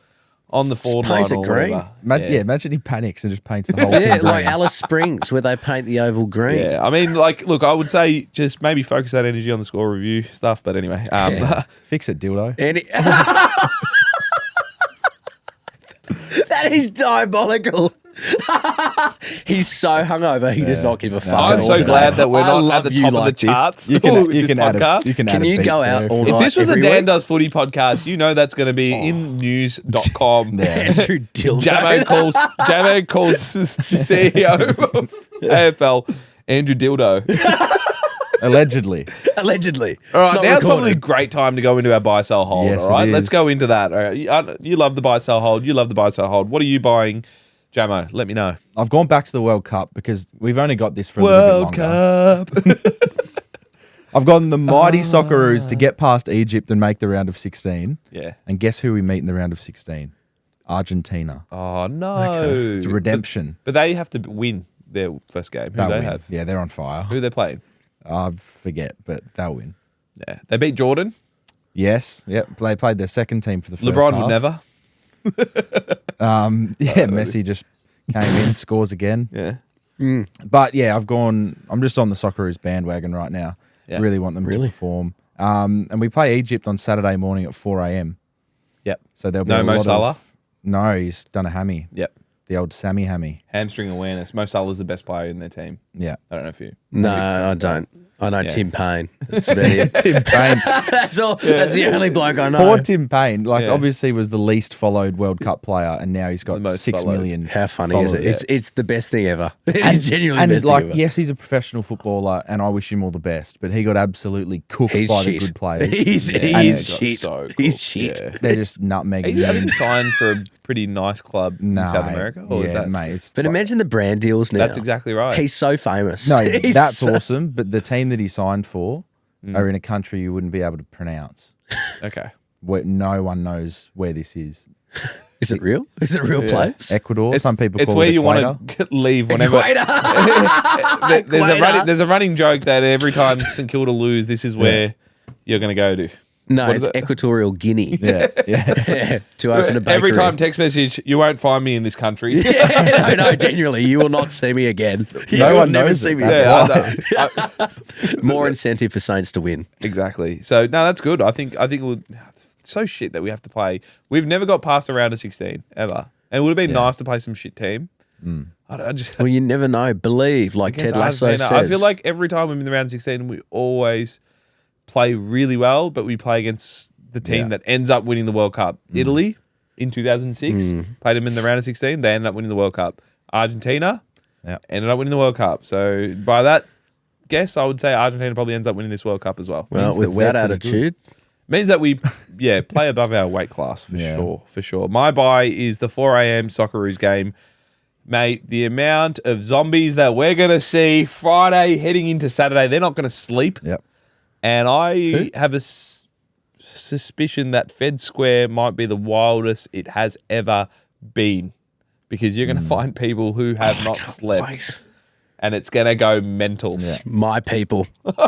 on the forward line? Paint it green. Imagine he panics and just paints the whole thing green. Like Alice Springs where they paint the oval green. Yeah, I mean, look, I would say just maybe focus that energy on the score review stuff. But anyway. Fix it, dildo. That is diabolical. He's so hungover, he does not give a fuck. I'm at so all glad today. that we're I not at love the you top of like the this. charts. You can, with you this can add a, podcast. you can, Can add a you beat go there out if all you- night? If this was a every Dan week? Does Footy podcast, you know that's going to be in news.com. Andrew Dilsa. Jamo calls CEO of AFL, Andrew Dildo. Allegedly. Allegedly. All It's right, not now's probably a recorded. great time to go into our buy sell hold. Yes, all right, it let's is. go into that. All right, you love the buy sell hold. You love the buy sell hold. What are you buying, Jamo? Let me know. I've gone back to the World Cup because we've only got this for a little bit longer. Cup. I've gone the mighty Socceroos to get past Egypt and make the round of 16. Yeah. And guess who we meet in the round of 16? Argentina. Oh no, It's a redemption. But they have to win their first game. Who They'll they win. have? Yeah, they're on fire. Who they're playing? I forget, but they'll win. Yeah, they beat Jordan. Yes, yep. They played their second team for the first LeBron half. would never. Yeah, Messi just came in, scores again. Yeah. But yeah, I'm just on the Socceroos bandwagon right now. Yeah. Really want them to perform. And we play Egypt on Saturday morning at 4 a.m. Yep. So there'll be No a Mo lot Salah? of... No, he's done a hammy. Yep. The old Sammy hammy. Hamstring awareness. Mo Salah's the best player in their team. Yeah. I don't know if you. No, I don't. I know Yeah. Tim Payne. That's about it. Tim Payne. That's all. That's the only bloke I know. Poor Tim Payne. Like, Yeah. obviously was the least followed World Cup player, and now he's got The most 6 followed. million. How funny is it? followers. It's the best thing ever. It's genuinely And the best like, thing ever. yes, he's a professional footballer, and I wish him all the best. But he got absolutely cooked He's by shit. the good players. He's And shit. so He's cooked, shit. yeah. They're just nutmegging He hasn't him. signed for a pretty nice club in No, South America. Or yeah, that, mate. It's But imagine the brand deals now. That's exactly right. He's so famous. no, He's that's so- awesome. But the team that he signed for are in a country you wouldn't be able to pronounce, Okay. where no one knows where this is. Is it real? Is it a real place? Ecuador. Some people it's call where it you Equator. want to leave whenever. Equator. There's a running joke that every time St Kilda lose, this is where you're going to go to. No, What it's is it? Equatorial Guinea. Yeah, yeah. To open a bakery. Every time text message, you won't find me in this country. no, genuinely, you will not see me again. You No will one never knows see it. me That's again. Yeah, I know. More incentive for Saints to win. Exactly. So no, that's good. I think we'll. It's so shit that we have to play. We've never got past a round of 16 ever, and it would have been nice to play some shit team. I just Well, you never know. Believe, like against Ted Lasso Argentina, says. I feel like every time I'm in the round of 16, we always play really well, but we play against the team Yeah. that ends up winning the World Cup. Italy in 2006 played them in the round of 16. They ended up winning the World Cup. Argentina Yeah. ended up winning the World Cup. So by that guess, I would say Argentina probably ends up winning this World Cup as well. well, means with that we're that pretty attitude, Means that we, play above our weight class for sure. My buy is the 4 a.m. Socceroos game. Mate, the amount of zombies that we're going to see Friday heading into Saturday, they're not going to sleep. Yep. And I have a suspicion that Fed Square might be the wildest it has ever been, because you're going to find people who have not slept. wait. And it's going to go mental. My people.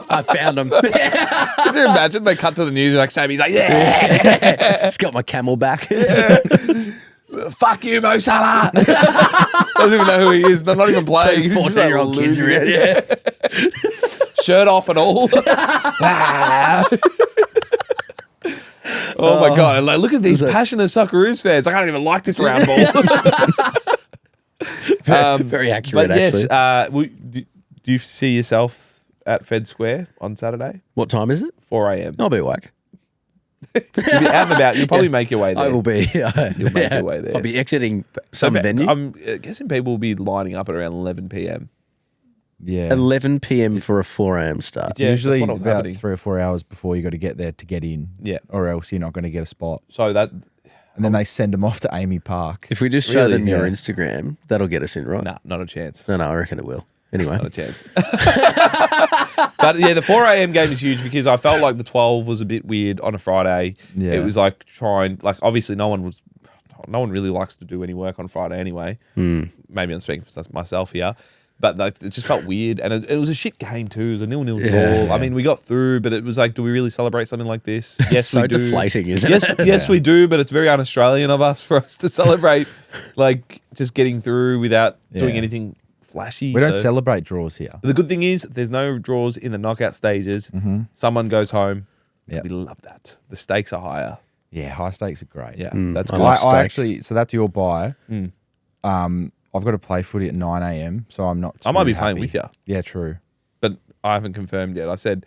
I found them. Could you imagine? They cut to the news like Sammy's like, yeah, It's got my camel back. fuck you, Mo Salah. Doesn't even know who he is. They're not even playing. He's just 14-year-old kids losing around. it. Yeah. Shirt off and all. Oh my God. Like, look at these passionate Socceroos fans. I can't even like this round ball. Very accurate, But yes, actually. do you see yourself at Fed Square on Saturday? What time is it? 4 a.m. I'll be awake. You'll be out and about. You'll probably make your way there. I will be. You'll make your way there. I'll be exiting some So, venue. I'm guessing people will be lining up at around 11 p.m. Yeah. 11 p.m. for a 4 a.m. start. It's Yeah, usually that's what was about happening. 3 or 4 hours before you got to get there to get in. Yeah. Or else you're not going to get a spot. So that, And then they send them off to Amy Park. If we just show Really? them your Yeah. Instagram, that'll get us in, right? nah, not a chance. No, I reckon it will. Anyway. Not a chance. But yeah, the 4 a.m. game is huge because I felt like the 12 was a bit weird on a Friday. Yeah. It was like obviously no one really likes to do any work on Friday anyway. Maybe I'm speaking for myself here. But like, it just felt weird. And it was a shit game too. It was a 0-0 draw. Yeah. I mean, we got through, but it was like, do we really celebrate something like this? Yes, so we do. deflating, isn't yes, it? Yes, we do, but it's very un-Australian of us for us to celebrate like just getting through without doing Yeah. anything flashy. We don't So- celebrate draws here. the good thing is there's no draws in the knockout stages. Someone goes home. Yep. We love that. The stakes are higher. Yeah, high stakes are great. Yeah, that's I good. love I steak. actually, so that's your buy. I've got to play footy at 9 a.m, so I'm not. I might be too playing happy. with you, Yeah, true. but I haven't confirmed yet. I said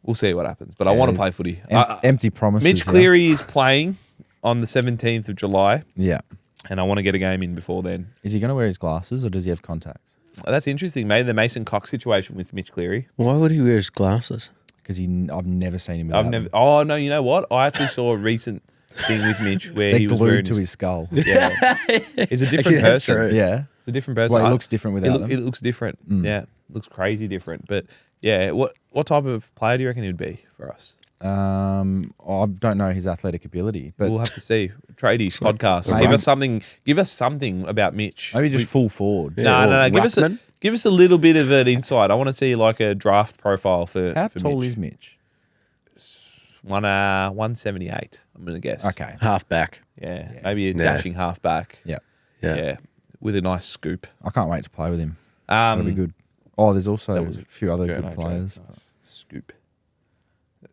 we'll see what happens, but I want to play footy. Empty promises. Mitch Cleary is playing on the 17th of July, Yeah. and I want to get a game in before then. Is he going to wear his glasses or does he have contacts? That's interesting, mate. The Mason Cox situation with Mitch Cleary. Why would he wear his glasses? Because I've never seen him without them. Oh no, you know what? I actually saw a recent thing with Mitch where They're he was glued wearing to his skull. Yeah, he's a different Actually, that's person. true. Yeah. It's a different person. Well, it looks different without them. It looks different. Yeah, looks crazy different. But yeah, what type of player do you reckon he would be for us? I don't know his athletic ability, but We'll have to see. Tradies podcast. Maybe- Give us something. Give us something about Mitch. maybe just full forward. No. or Give us a little bit of an insight. I want to see like a draft profile for. How for tall Mitch. is Mitch? 178. I'm gonna guess. Okay. Half back. Yeah, maybe a dashing halfback. Yeah. Yeah. With a nice scoop. I can't wait to play with him. That'll be good. Oh, there's also that was a few other Jono, good players. nice scoop.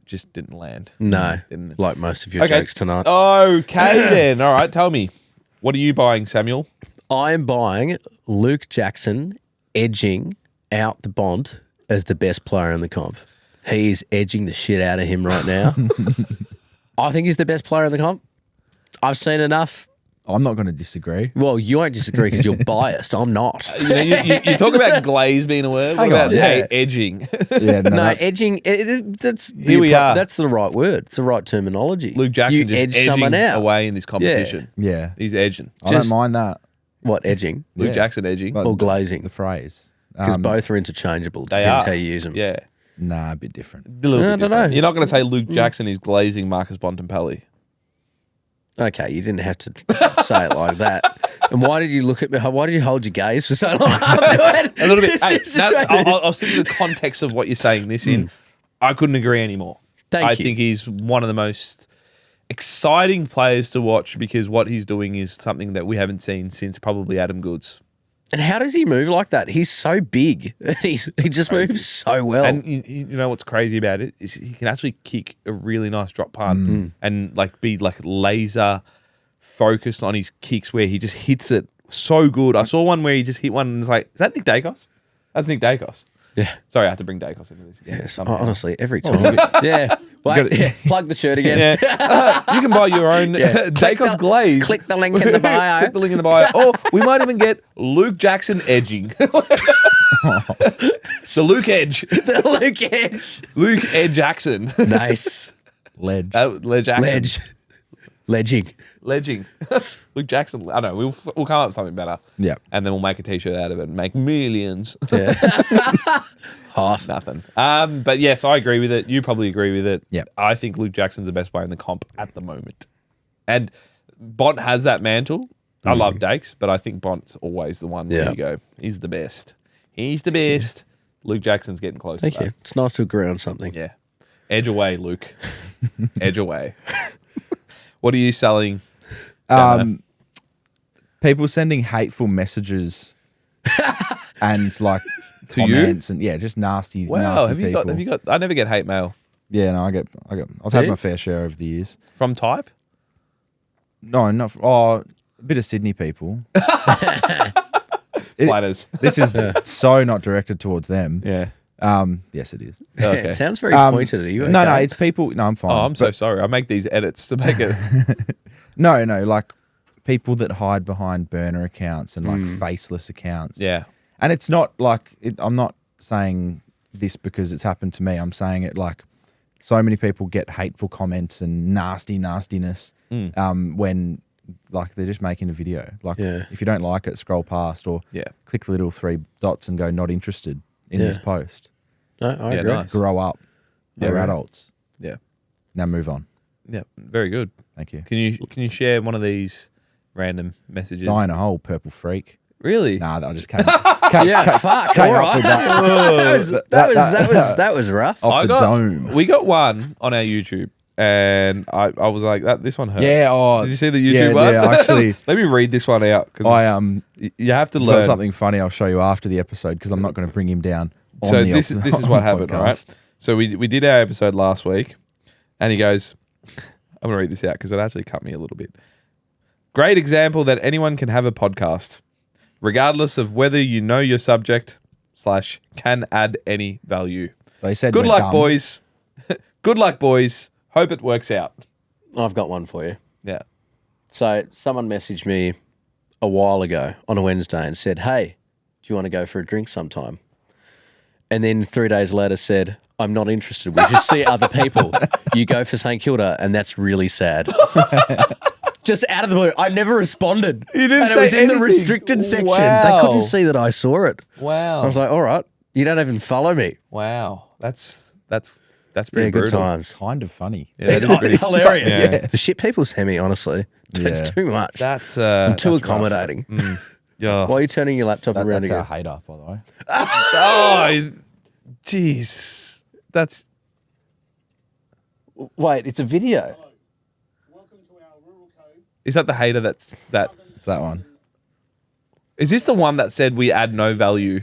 Just didn't land. No, Didn't. like most of your jokes tonight. Okay then. All right. Tell me, what are you buying, Samuel? I am buying Luke Jackson edging out the Bond as the best player in the comp. He is edging the shit out of him right now. I think he's the best player in the comp. I've seen enough. I'm not going to disagree. Well, you won't disagree because you're biased. I'm not. You know, you talk about glaze being a word. What Hang about on, yeah. edging? Yeah, No, that- edging. That's Here we are. That's the right word. It's the right terminology. Luke Jackson you just edge edging someone out. away in this competition. yeah. He's edging. I Just- don't mind that. What edging? Luke Yeah. Jackson edging. But Or glazing? The phrase. Because both are interchangeable. They Depends are. how you use them. Yeah. Nah, a bit different. A little I bit don't different. know. You're not going to say Luke Jackson is glazing Marcus Bontempelli. Okay, you didn't have to say it like that. And why did you look at me? Why did you hold your gaze for so long? A little bit. Hey, I'll stick to the context of what you're saying this in. I couldn't agree anymore. Thank I you. think he's one of the most exciting players to watch because what he's doing is something that we haven't seen since probably Adam Goods. And how does he move like that? He's so big. He just moves so well. And you know what's crazy about it is he can actually kick a really nice drop punt and like be like laser focused on his kicks where he just hits it so good. I saw one where he just hit one and it's like, is that Nick Daicos? That's Nick Daicos. yeah. Sorry, I had to bring Daicos into this again. Yes, somehow. honestly, every time. Yeah. Wait, gotta- plug the shirt again. Yeah. You can buy your own Daicos glaze. Click the link in the bio. Click the link in the bio. Or we might even get Luke Jackson edging. The Luke Edge. The Luke Edge. Luke Edge Jackson. Nice. Ledge. Ledge Jackson. Ledge. Ledging. Ledging. Luke Jackson. I don't know. We'll come up with something better. Yeah. And then we'll make a t-shirt out of it and make millions. Yeah. Hot. Nothing. But yes, I agree with it. You probably agree with it. Yep. I think Luke Jackson's the best player in the comp at the moment. And Bont has that mantle. I love Daicos, but I think Bont's always the one where Yeah. you go, he's the best. He's the best. Luke Jackson's getting close Thank to you. that. It's nice to agree on something. Yeah. Edge away, Luke. Edge away. What are you selling? People sending hateful messages and like To you? comments and just nasty, Wow, nasty have you people. got I never get hate mail. Yeah, no, I've Do had you? my fair share over the years. From Type? No, not a bit of Sydney people. Platters. This is so not directed towards them. Yeah. Yes, it is. Okay. It sounds very pointed at you. No, no, okay? it's people. No, I'm fine. Oh, I'm so But sorry. I make these edits to make it. no, like people that hide behind burner accounts and like faceless accounts. Yeah. And it's not like I'm not saying this because it's happened to me. I'm saying it like so many people get hateful comments and nastiness when like they're just making a video. Like if you don't like it, scroll past or click the little 3 dots and go not interested in this post. No, I Yeah, agree. nice. Grow up. They're Yeah. adults. Yeah. Now move on. Yeah. Very good. Thank you. Can you share one of these random messages? Die in a hole, purple freak. Really? Nah, I just can't. Yeah, fuck. came All up right. with that. That was rough. Off the dome. We got one on our YouTube, and I was like, this one hurt. Yeah. Oh, Did you see the YouTube one? Yeah, actually, Let me read this one out because you have to I've learn got something funny I'll show you after the episode because I'm not going to bring him down. On So the this is on what the happened, podcast. right? So we did our episode last week, and he goes, I'm going to read this out because it actually cut me a little bit. Great example that anyone can have a podcast. regardless of whether you know your subject / can add any value. They said Good we're luck, dumb. boys. Good luck, boys. Hope it works out. I've got one for you. Yeah. So someone messaged me a while ago on a Wednesday and said, hey, do you want to go for a drink sometime? And then 3 days later said, I'm not interested. We should see other people. You go for St Kilda, and that's really sad. Just out of the blue. I never responded. You didn't and say it was in anything. the restricted section. Wow. They couldn't see that I saw it. Wow. I was like, all right, you don't even follow me. Wow. That's Yeah, pretty good brutal. times. Kind of funny. Yeah, that is pretty Hilarious. Yeah. The shit people send me, honestly. It's Yeah. too much. That's I'm too that's rough. accommodating. Yeah. Why are you turning your laptop around That's our again? hater, by the way. Oh, jeez. That's Wait, it's a video. is that the hater that's that It's that one. is this the one that said we add no value?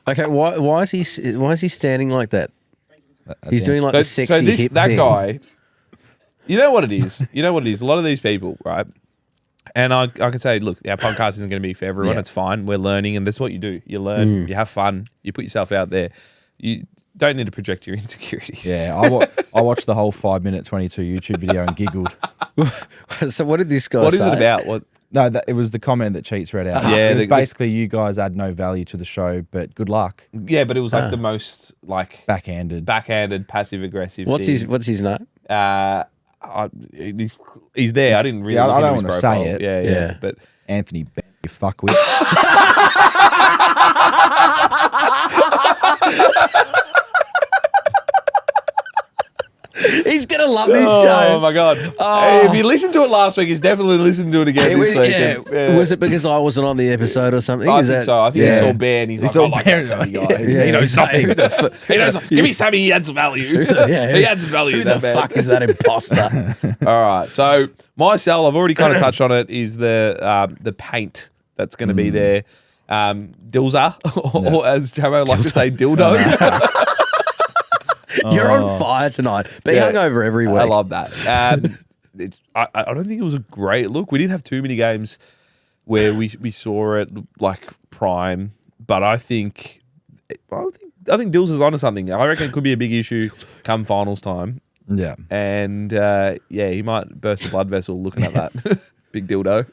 Okay, why is he standing like that? He's doing like the sexy so this hip that thing. guy. You know what it is. You know what it is. A lot of these people, right? And I can say, look, our podcast isn't going to be for everyone. Yeah. It's fine. We're learning, and that's what you do. You learn. You have fun. You put yourself out there. You don't need to project your insecurities. Yeah, I watched the whole 5-minute 22 YouTube video and giggled. So what did this guy What say? is it about? What? No, it was the comment that Cheets read out. Yeah, it was the- basically you guys add no value to the show, but good luck. Yeah, but it was like the most like Backhanded. passive aggressive. What's his name? He's there. I didn't really. Yeah, look I into don't his wanna profile. say it. Yeah, Yeah. but Anthony, you fuckwit. He's gonna love this oh show. my god! Hey, if you listened to it last week, he's definitely listened to it again this week. Yeah. Was it because I wasn't on the episode or something? I Is think that- so. I think he Yeah. saw Bear and he's like, saw I like Bear that and Sammy like, guy. yeah, He knows yeah. nothing. He knows. Give me Sammy. He adds value. Yeah. He adds value. Who that the man. fuck is that imposter? All right. So my sell, I've already kind of touched on it. Is the paint that's going to be there? Dilsa, or as Jamo likes to say, dildo. You're on fire tonight. Be Yeah. hungover every week. I love that. I don't think it was a great look. We didn't have too many games where we saw it like prime, but I think Dilsa's onto something. I reckon it could be a big issue come finals time, Yeah. and he might burst a blood vessel looking at that big dildo.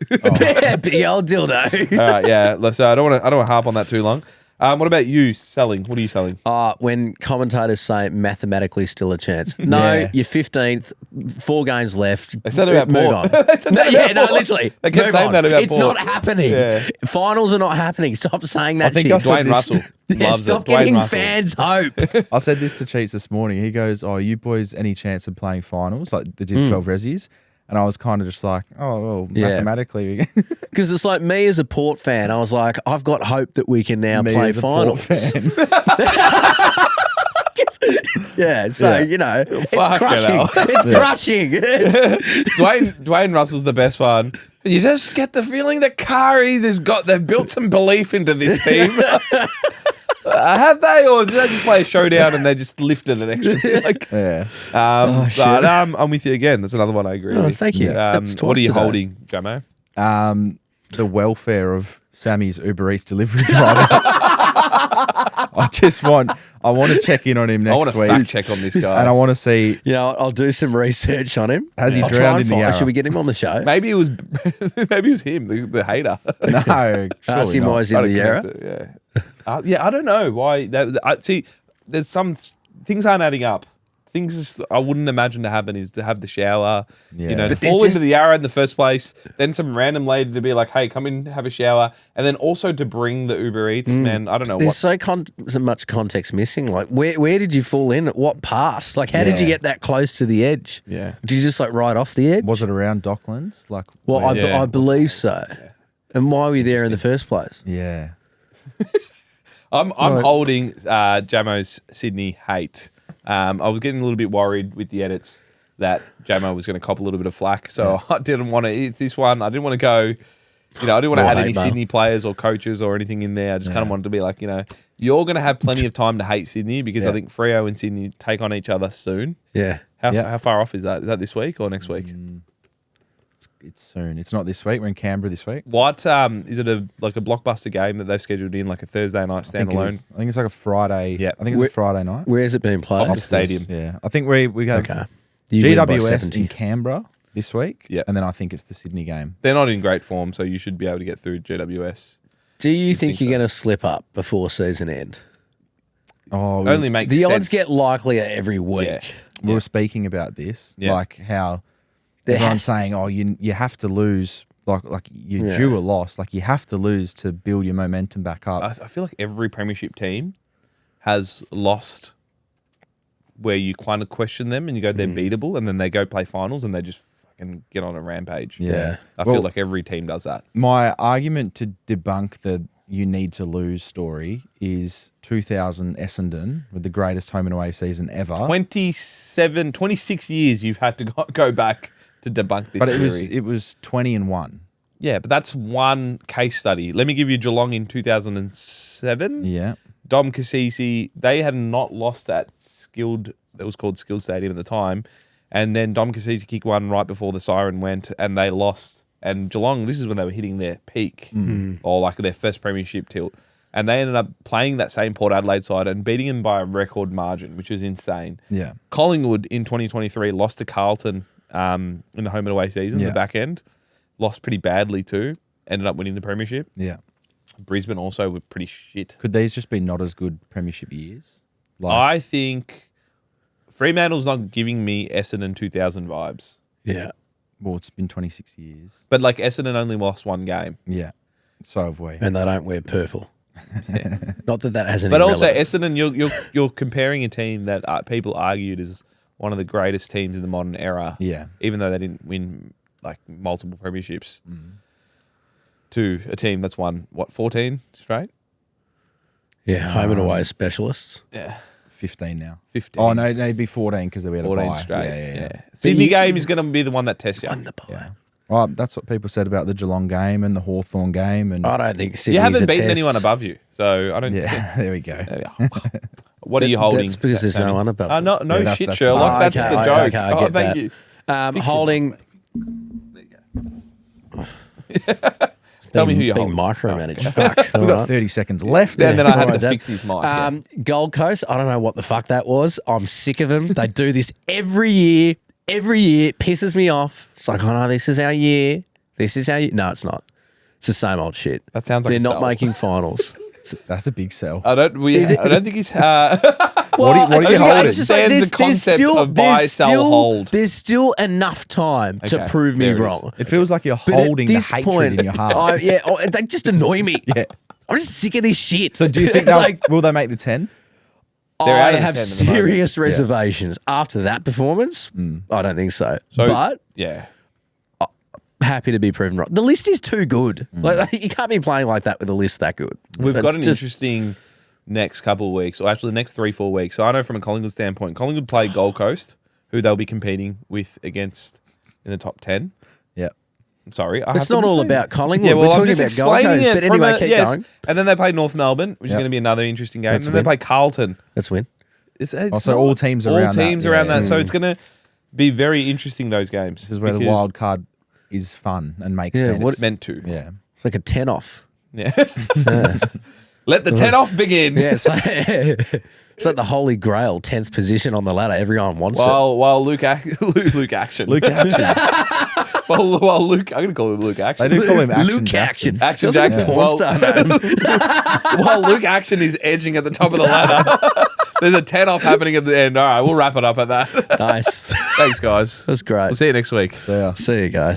Yeah, big old dildo. All right, yeah. So I don't want to harp on that too long. What about you selling? What are you selling? When commentators say mathematically still a chance. No, Yeah. you're 15th, 4 games left. They said about Move Port. on. They said that Yeah, about no, Port. literally. They kept Move saying on. that about It's Port. not happening. Yeah. Finals are not happening. Stop saying that I think shit. I said Dwayne this- Russell Yeah, loves stop it. Dwayne getting Russell. fans hope. I said this to Cheats this morning. He goes, "Oh, you boys, any chance of playing finals like the Div 12 Resies?" And I was kind of just like, "Oh, well, Yeah. mathematically." Because it's like me as a Port fan, I was like, I've got hope that we can now Me play as a Port finals. fan. Yeah, so Yeah. it's Fuck crushing. hell. It's crushing. Dwayne Russell's the best one. You just get the feeling that they've built some belief into this team. Have they, or did they just play a showdown and they just lifted an extra? Like, Yeah. but I'm with you again. That's another one I agree Oh, with. thank you. That's What are twice you today. holding, Jamo? The welfare of Sammy's Uber Eats delivery driver. I want to check in on him I want next to week. fact check on this guy. And I want to see, You know, I'll do some research on him. Has he I'll drowned try and in the find- Yarra? Should we get him on the show? maybe it was him, the hater. no, Ask surely him not. why he's in the Yarra. Yeah, I don't know why. See, there's some things aren't adding up. Things just, I wouldn't imagine to happen is to have the shower, Yeah. to But there's fall just- into the Yarra in the first place, then some random lady to be like, hey, come in, have a shower, and then also to bring the Uber Eats, man, I don't know There's what. so much context missing. Like, where did you fall in? At what part? Like, how did you Yeah. get that close to the edge? Yeah. Did you just like right off the edge? Was it around Docklands? Like, Well, where- Yeah. I believe so. And why were you there in the first place? yeah. I'm holding Jamo's Sydney hate. I was getting a little bit worried with the edits that Jamo was going to cop a little bit of flack, so I didn't want to eat this one. I didn't want to go, I didn't want to More add any hate mail. Sydney players or coaches or anything in there. I just kind of wanted to be like, you're going to have plenty of time to hate Sydney because I think Freo and Sydney take on each other soon. Yeah. How far off is that? Is that this week or next week? It's soon. It's not this week. We're in Canberra this week. What is it? A blockbuster game that they've scheduled in like a Thursday night standalone? I think it's like a Friday. Yeah, I think it's a Friday night. Where's it being played? Optus Stadium. Yeah, I think we have GWS GWS in Canberra this week. Yeah, and then I think it's the Sydney game. They're not in great form, so you should be able to get through GWS. Do you think you're going to slip up before season end? Oh, only makes the sense. odds get likelier every week. Yeah. We were speaking about this, like how everyone's saying, "Oh, you have to lose, like you're due a loss, like you have to lose to build your momentum back up." I feel like every premiership team has lost where you kind of question them and you go, they're beatable, and then they go play finals and they just fucking get on a rampage. Yeah. I feel like every team does that. My argument to debunk the you need to lose story is 2000 Essendon with the greatest home and away season ever. 26 years you've had to go back to debunk this theory. It was 20-1. Yeah, but that's one case study. Let me give you Geelong in 2007. Yeah. Dom Cassisi, they had not lost at Skilled, that was called Skilled Stadium at the time. And then Dom Cassisi kicked one right before the siren went and they lost. And Geelong, this is when they were hitting their peak or like their first premiership tilt. And they ended up playing that same Port Adelaide side and beating them by a record margin, which was insane. Yeah. Collingwood in 2023 lost to Carlton in the home and away season, the back end. Lost pretty badly too. Ended up winning the premiership. Yeah. Brisbane also were pretty shit. Could these just be not as good premiership years? I think Fremantle's not giving me Essendon 2000 vibes. Yeah. Well, it's been 26 years. But like Essendon only lost one game. Yeah. So have we. And they don't wear purple. Not that has any But also relevance. Essendon, you're comparing a team that people argued is one of the greatest teams in the modern era. Yeah. Even though they didn't win like multiple premierships. To a team that's won, 14 straight? Yeah, home and away specialists. Yeah. 15 now. 15. Oh, no, it'd be 14 because we had a 14 bye. straight. Yeah. Sydney game is going to be the one that tests you. Yeah. Well, that's what people said about the Geelong game and the Hawthorn game. And I don't think Sydney's you haven't a beaten test. anyone above you, so I don't. Yeah, there we go. What are you holding? That's because there's no one above. No Yeah, shit, that's Sherlock. That's okay, the joke. okay, I get thank that. you. Holding. Tell me who you're being holding. micromanaged. Fuck. We've got 30 seconds left. And then I had Alright, to fix his mic. Gold Coast, I don't know what the fuck that was. I'm sick of them. They do this every year. Every year. It pisses me off. It's like, oh no, this is our year. This is our year. No, it's not. It's the same old shit. That sounds like they're a not sell. making finals. That's a big sell. I don't think he's. What are you holding? It's just like, Stands the concept of buy, sell, hold. There's still enough time to Okay, prove me there it is. wrong. It feels like you're But at holding the this hatred point, in your heart. they just annoy me. Yeah. I'm just sick of this shit. So do you think will they make the 10? They're out I of the have 10 at the moment. serious reservations after that performance. I don't think so. But yeah. happy to be proven wrong. The list is too good. Like you can't be playing like that with a list that good. We've That's got an just- interesting next couple of weeks, or actually the next 3-4 weeks. So I know from a Collingwood standpoint, Collingwood play Gold Coast, who they'll be competing with against in the top 10. Yeah. Sorry, It's not all about Collingwood. Yeah, well, We're I'm talking just about Gold explaining Coast. it But from anyway, keep going. And then they play North Melbourne, which is Yep. going to be another interesting game. That's and then they win. play Carlton. Let's win. It's so all teams around all teams that. around Yeah, that. So it's going to be very interesting, those games. This is where the because wild card is fun and makes Yeah, sense. it's meant to. Yeah. It's like a 10 off. Yeah. Let the 10 off begin. Yeah, it's like the holy grail, 10th position on the ladder. Everyone wants it. While Luke Action. Luke Action. While Luke, I'm going to call him Luke Action. They do call him Action Luke Jackson. Action. Action Sounds like a Jackson. porn star name. While Luke Action is edging at the top of the ladder, there's a 10 off happening at the end. All right, we'll wrap it up at that. Nice. Thanks, guys. That's great. We'll see you next week. Yeah. See you guys.